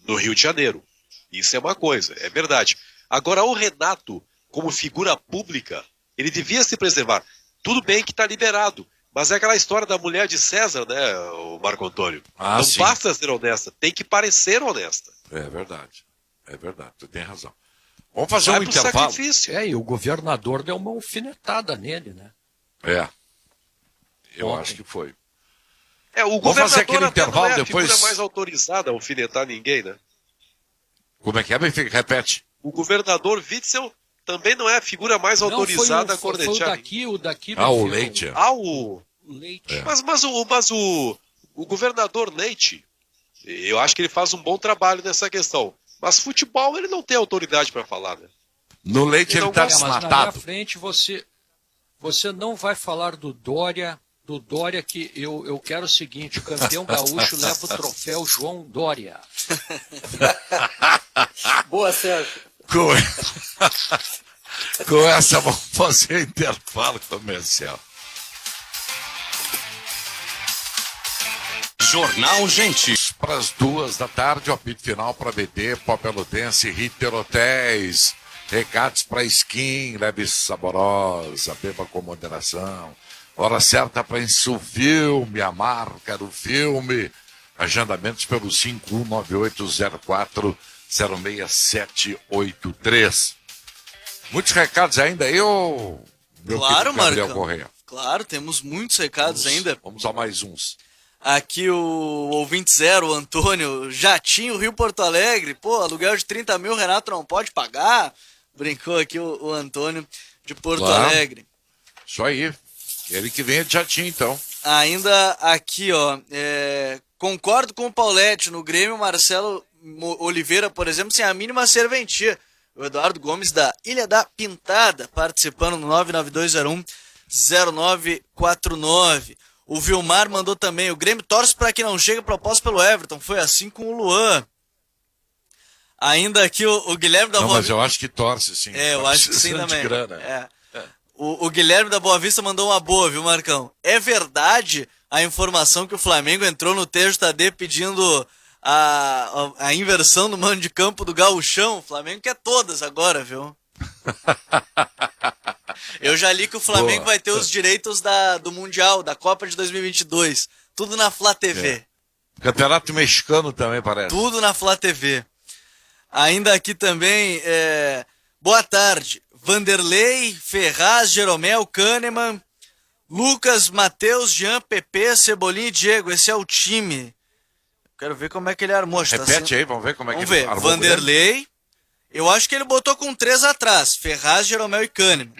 no Rio de Janeiro. Isso é uma coisa, é verdade. Agora, o Renato, como figura pública, ele devia se preservar. Tudo bem que está liberado, mas é aquela história da mulher de César, né, o Marco Antônio? Não basta ser honesta, tem que parecer honesta. É verdade, tu tem razão. Vamos fazer um intervalo. E o governador deu uma alfinetada nele, né? Eu acho que foi. O Vamos fazer aquele governador intervalo não é a depois. figura mais autorizada a alfinetar ninguém, né? Como é que é, Benfica? Repete. O governador Witzel também não é a figura mais autorizada a cornetear. Foi o daqui. O Leite. O Leite. Mas o governador Leite, eu acho que ele faz um bom trabalho nessa questão. Mas futebol ele não tem autoridade para falar, né? No Leite ele está desmatado. Mas na minha frente você não vai falar do Dória, do Dória que eu quero o seguinte, o campeão gaúcho leva o troféu João Dória. Boa, Sérgio. Com essa, vamos fazer o intervalo comercial. Jornal Gente. Para as 14h, o apito final para BD, Pó Pelotense, Ritter Hotéis. Recados para skin, leve saborosa, beba com moderação. Hora certa para Insufilme, a marca do filme. Agendamentos pelo 5198040673. Muitos recados ainda aí, ô... Claro, Gabriel Marcão. Correia. Claro, temos muitos recados ainda. Vamos a mais uns. Aqui o ouvinte zero, o Antônio, Jatinho, Rio Porto Alegre. Pô, aluguel de 30 mil, Renato não pode pagar. Brincou aqui o Antônio de Porto Alegre. Isso aí. Ele que vem de Jatinho, então. Ainda aqui, ó, concordo com o Paulette, no Grêmio, Marcelo Oliveira, por exemplo, sem a mínima serventia. O Eduardo Gomes da Ilha da Pintada, participando no 99201-0949. O Vilmar mandou também, o Grêmio torce para que não chegue proposta pelo Everton, foi assim com o Luan. Ainda aqui o Guilherme da Não, Boa mas eu acho que torce, sim. eu acho que sim Precisando de também. grana. O Guilherme da Boa Vista mandou uma boa, viu, Marcão? É verdade a informação que o Flamengo entrou no TJD pedindo a inversão do mando de campo do Gauchão? O Flamengo quer todas agora, viu? Eu já li que o Flamengo vai ter os direitos do Mundial, da Copa de 2022. Tudo na Flá TV. Campeonato mexicano também, parece. Tudo na Flá TV. Ainda aqui também, boa tarde. Vanderlei, Ferraz, Jeromel, Kahneman, Lucas, Matheus, Jean, Pepe, Cebolinha e Diego. Esse é o time. Quero ver como é que ele armou. Repete aí, vamos ver como é que ele armou. Vanderlei, eu acho que ele botou com 3 atrás. Ferraz, Jeromel e Kahneman.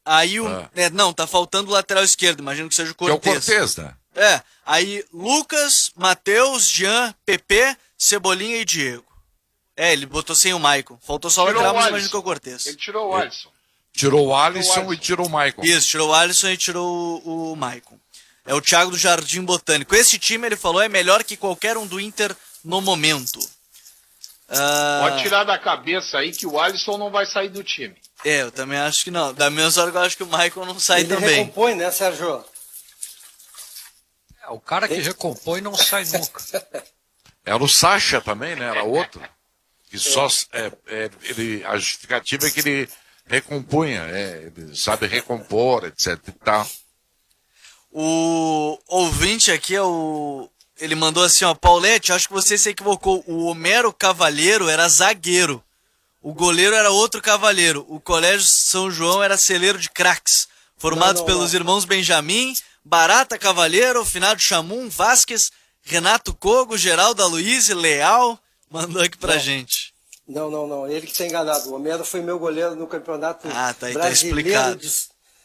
Aí não, tá faltando o lateral esquerdo, imagino que seja o Cortez. Que é o Cortez, né? Aí Lucas, Matheus, Jean, Pepe, Cebolinha e Diego. Ele botou sem o Maicon. Faltou só o lateral, mas imagino que é o Cortez. Ele tirou o Alisson. Tirou o Alisson e tirou o Maicon. Isso, tirou o Alisson e tirou o Maicon. É o Thiago do Jardim Botânico. Esse time, ele falou, é melhor que qualquer um do Inter no momento. Pode tirar da cabeça aí que o Alisson não vai sair do time. Eu também acho que não. Da mesma hora que eu acho que o Maicon não sai também. Ele recompõe, né, Sérgio? O cara que recompõe não sai nunca. Era o Sacha também, né? Era outro. Que só, a justificativa é que ele recompunha, ele sabe recompor, etc e tal. O ouvinte aqui ele mandou assim, ó, Paulette, acho que você se equivocou. O Homero Cavalheiro era zagueiro. O goleiro era outro Cavalheiro. O Colégio São João era celeiro de craques, formados pelos irmãos Benjamin, Barata Cavalheiro, Finado Chamum, Vasquez, Renato Cogo, Geraldo Aloysio, Leal. Mandou aqui pra gente. Não. Ele que está enganado. O Homero foi meu goleiro no campeonato tá brasileiro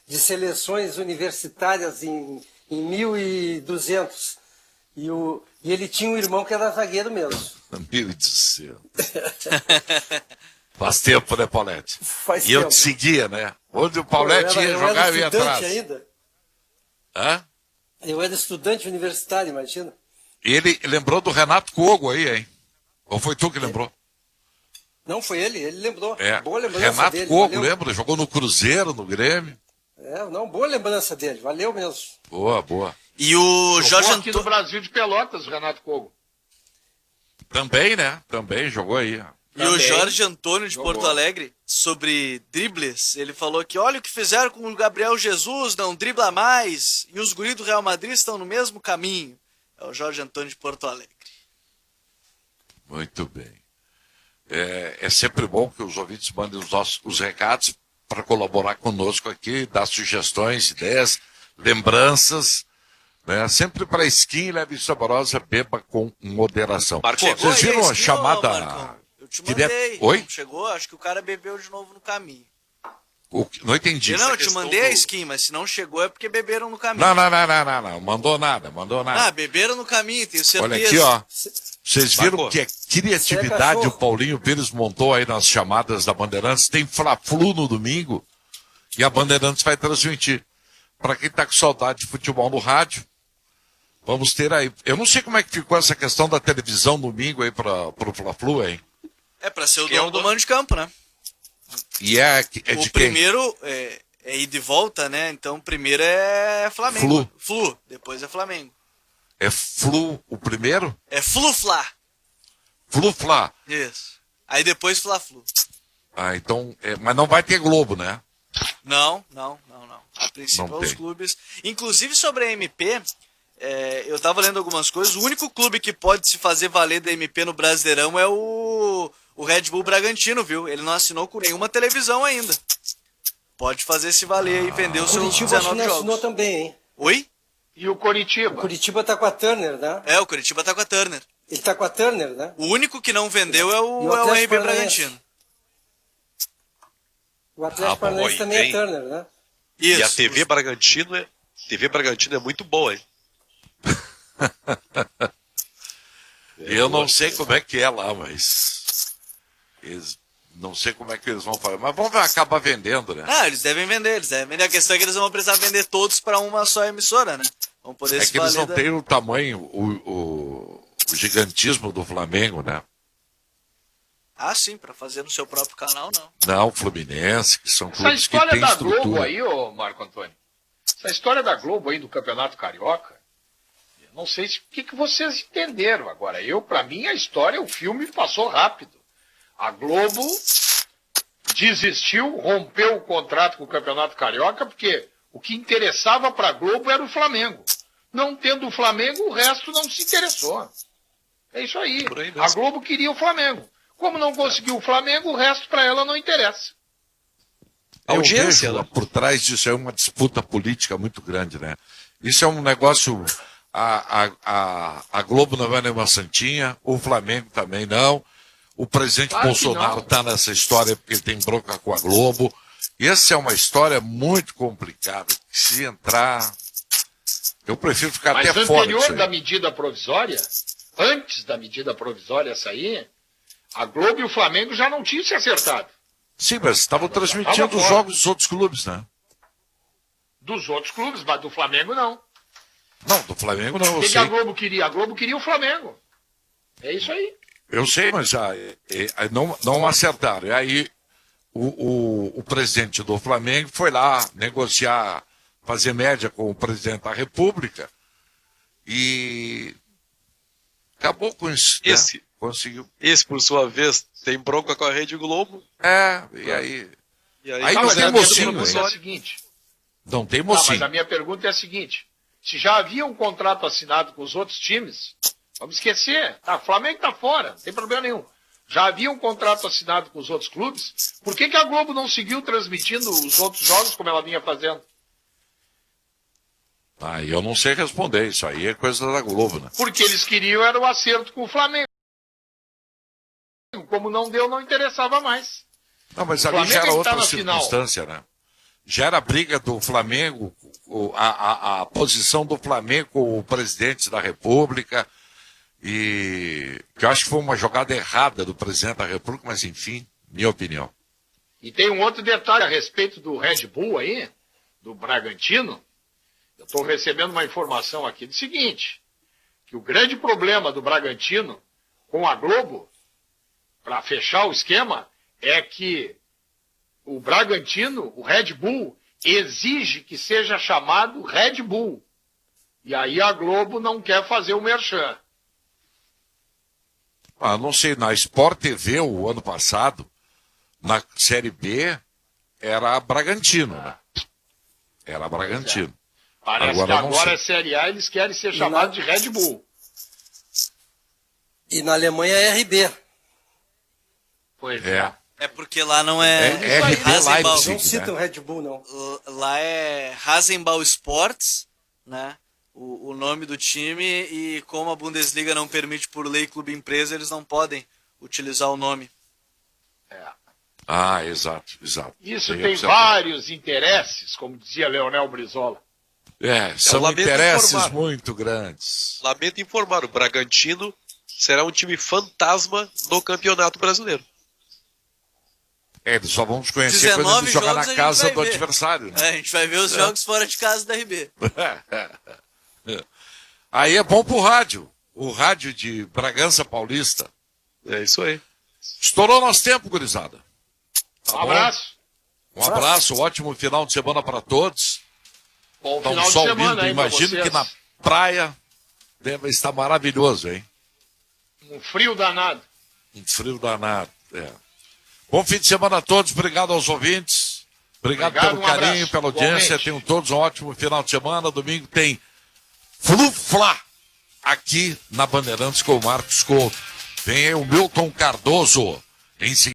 de seleções universitárias em 1200. E ele tinha um irmão que era zagueiro mesmo. 1200. Faz tempo, né, Paulette? Faz tempo. Eu te seguia, né? Onde o Paulette ia jogar, eu ia atrás. Ainda. Hã? Eu era estudante universitário, imagina. E ele lembrou do Renato Cogo aí, hein? Ou foi tu que lembrou? Não, foi ele lembrou. Boa lembrança Renato dele. Cogo, lembra? Jogou no Cruzeiro, no Grêmio. Boa lembrança dele, valeu mesmo. Boa. E o Jorge aqui no Brasil de Pelotas, o Renato Cogo. Também, né? Também jogou aí. E o Jorge Antônio de Porto Alegre, sobre dribles, ele falou que olha o que fizeram com o Gabriel Jesus, não dribla mais, e os guris do Real Madrid estão no mesmo caminho. É o Jorge Antônio de Porto Alegre. Muito bem. É sempre bom que os ouvintes mandem os recados para colaborar conosco aqui, dar sugestões, ideias, lembranças, né? Sempre para skin, leve saborosa, beba com moderação. Vocês viram a chamada... Eu te mandei. Oi? Chegou, acho que o cara bebeu de novo no caminho. Não entendi. Eu te mandei a skin, mas se não chegou é porque beberam no caminho. Não. Mandou nada. Beberam no caminho, tenho certeza. Olha aqui, ó. Vocês viram que criatividade o Paulinho Pires montou aí nas chamadas da Bandeirantes? Tem Fla-Flu no domingo e a Bandeirantes vai transmitir. para quem está com saudade de futebol no rádio, vamos ter aí. Eu não sei como é que ficou essa questão da televisão domingo aí para o Fla-Flu, hein? É para ser o dono do mando de campo, né? E é de o quem? Primeiro é ir de volta, né? Então, primeiro é Flamengo. Flu. Depois é Flamengo. É Flu o primeiro? É Flu-Fla. Flu-Fla. Isso. Aí depois Fla-Flu. Ah, então... mas não vai ter Globo, né? Não. A princípio Não os tem. clubes... Inclusive sobre a MP, eu tava lendo algumas coisas. O único clube que pode se fazer valer da MP no Brasileirão é o Red Bull Bragantino, viu? Ele não assinou com nenhuma televisão ainda. Pode fazer se valer e vender os seus 19 jogos. assinou também, hein? Oi? E o Coritiba? O Coritiba tá com a Turner, né? O Coritiba tá com a Turner. Ele tá com a Turner, né? O único que não vendeu é o Atlético RB Bragantino. O Atlético Paranaense também é Turner, né? Isso. E a TV Bragantino é muito boa, hein? Eu não sei como é que é lá, mas... não sei como é que eles vão fazer. Mas vão acabar vendendo, né? Eles devem vender. A questão é que eles vão precisar vender todos para uma só emissora, né? Vão poder É que eles não têm o tamanho, o gigantismo do Flamengo, né? Sim, para fazer no seu próprio canal, não. Não, Fluminense, que são Essa clubes que história têm da estrutura. Globo aí, ô Marco Antônio, essa história da Globo aí do Campeonato Carioca, eu não sei o que vocês entenderam agora. Para mim, a história, o filme passou rápido. A Globo desistiu, rompeu o contrato com o Campeonato Carioca, porque o que interessava para a Globo era o Flamengo. Não tendo o Flamengo, o resto não se interessou. É isso aí. A Globo queria o Flamengo. Como não conseguiu o Flamengo, o resto para ela não interessa. Eu vejo por trás disso é uma disputa política muito grande, né? Isso é um negócio... A Globo não é nenhuma santinha, o Flamengo também não. O presidente Bolsonaro está nessa história porque ele tem bronca com a Globo. E essa é uma história muito complicada. Se entrar... Eu prefiro ficar Mas até fora disso anterior aí. da medida provisória, antes da medida provisória sair, a Globo e o Flamengo já não tinham se acertado. Sim, mas estavam transmitindo os jogos dos outros clubes, né? Dos outros clubes, mas do Flamengo não. Não, do Flamengo não, eu O que sei. a Globo queria? A Globo queria o Flamengo. É isso aí. Eu sei, mas não acertaram. E aí o presidente do Flamengo foi lá negociar, fazer média com o presidente da República e acabou com isso. Esse, né? Conseguiu. Esse, por sua vez, tem bronca com a Rede Globo. E aí... Aí Tá, não mas tem a minha mocinho, pergunta é hein? a seguinte. Não tem Tá, mas mocinho. a minha pergunta é a seguinte. Se já havia um contrato assinado com os outros times, vamos esquecer. O Flamengo está fora, não tem problema nenhum. Já havia um contrato assinado com os outros clubes, por que a Globo não seguiu transmitindo os outros jogos como ela vinha fazendo? Eu não sei responder. Isso aí é coisa da Globo, né? Porque eles queriam era o acerto com o Flamengo. Como não deu, não interessava mais. Não, mas O ali já Flamengo era é que outra tá na final. circunstância, né? Já era a briga do Flamengo, a posição do Flamengo com o presidente da República, e que eu acho que foi uma jogada errada do presidente da República, mas enfim, minha opinião. E tem um outro detalhe a respeito do Red Bull aí, do Bragantino. Eu estou recebendo uma informação aqui do seguinte, que o grande problema do Bragantino com a Globo, para fechar o esquema, é que o Bragantino, o Red Bull, exige que seja chamado Red Bull. E aí a Globo não quer fazer o merchan. Não sei, na Sport TV, o ano passado, na Série B, era Bragantino, né? Era Bragantino. Parece Agora que eu não agora sei. é Série A, eles querem ser chamados de Red Bull. E na Alemanha é RB. Pois É porque lá não é... RB Rasenball. Leipzig, Não citam Red Bull, não. Lá é Rasenball Sports, né? O nome do time, e como a Bundesliga não permite por lei clube empresa, eles não podem utilizar o nome. Exato. Isso Aí tem você- vários interesses, como dizia Leonel Brizola. São lamento interesses informar. muito grandes. Lamento informar, o Bragantino será um time fantasma no Campeonato Brasileiro. Eles só vão nos conhecer quando 19 eles jogar jogos a na gente casa vai do ver. adversário. Né? A gente vai ver os jogos fora de casa da RB. Aí é bom pro rádio. O rádio de Bragança Paulista. É isso aí. Estourou nosso tempo, gurizada. Tá Um bom? abraço. Um abraço, ótimo final de semana para todos. Bom Tá um final de sol semana lindo. aí pra Imagino vocês. que na praia deve estar maravilhoso, hein? Um frio danado. Um frio danado. É. Bom fim de semana a todos. Obrigado aos ouvintes. Obrigado pelo um carinho, abraço. pela audiência. Igualmente. Tenham todos um ótimo final de semana. Domingo tem Flu-Fla aqui na Bandeirantes com o Marcos Couto. Vem aí o Milton Cardoso. Em seguida.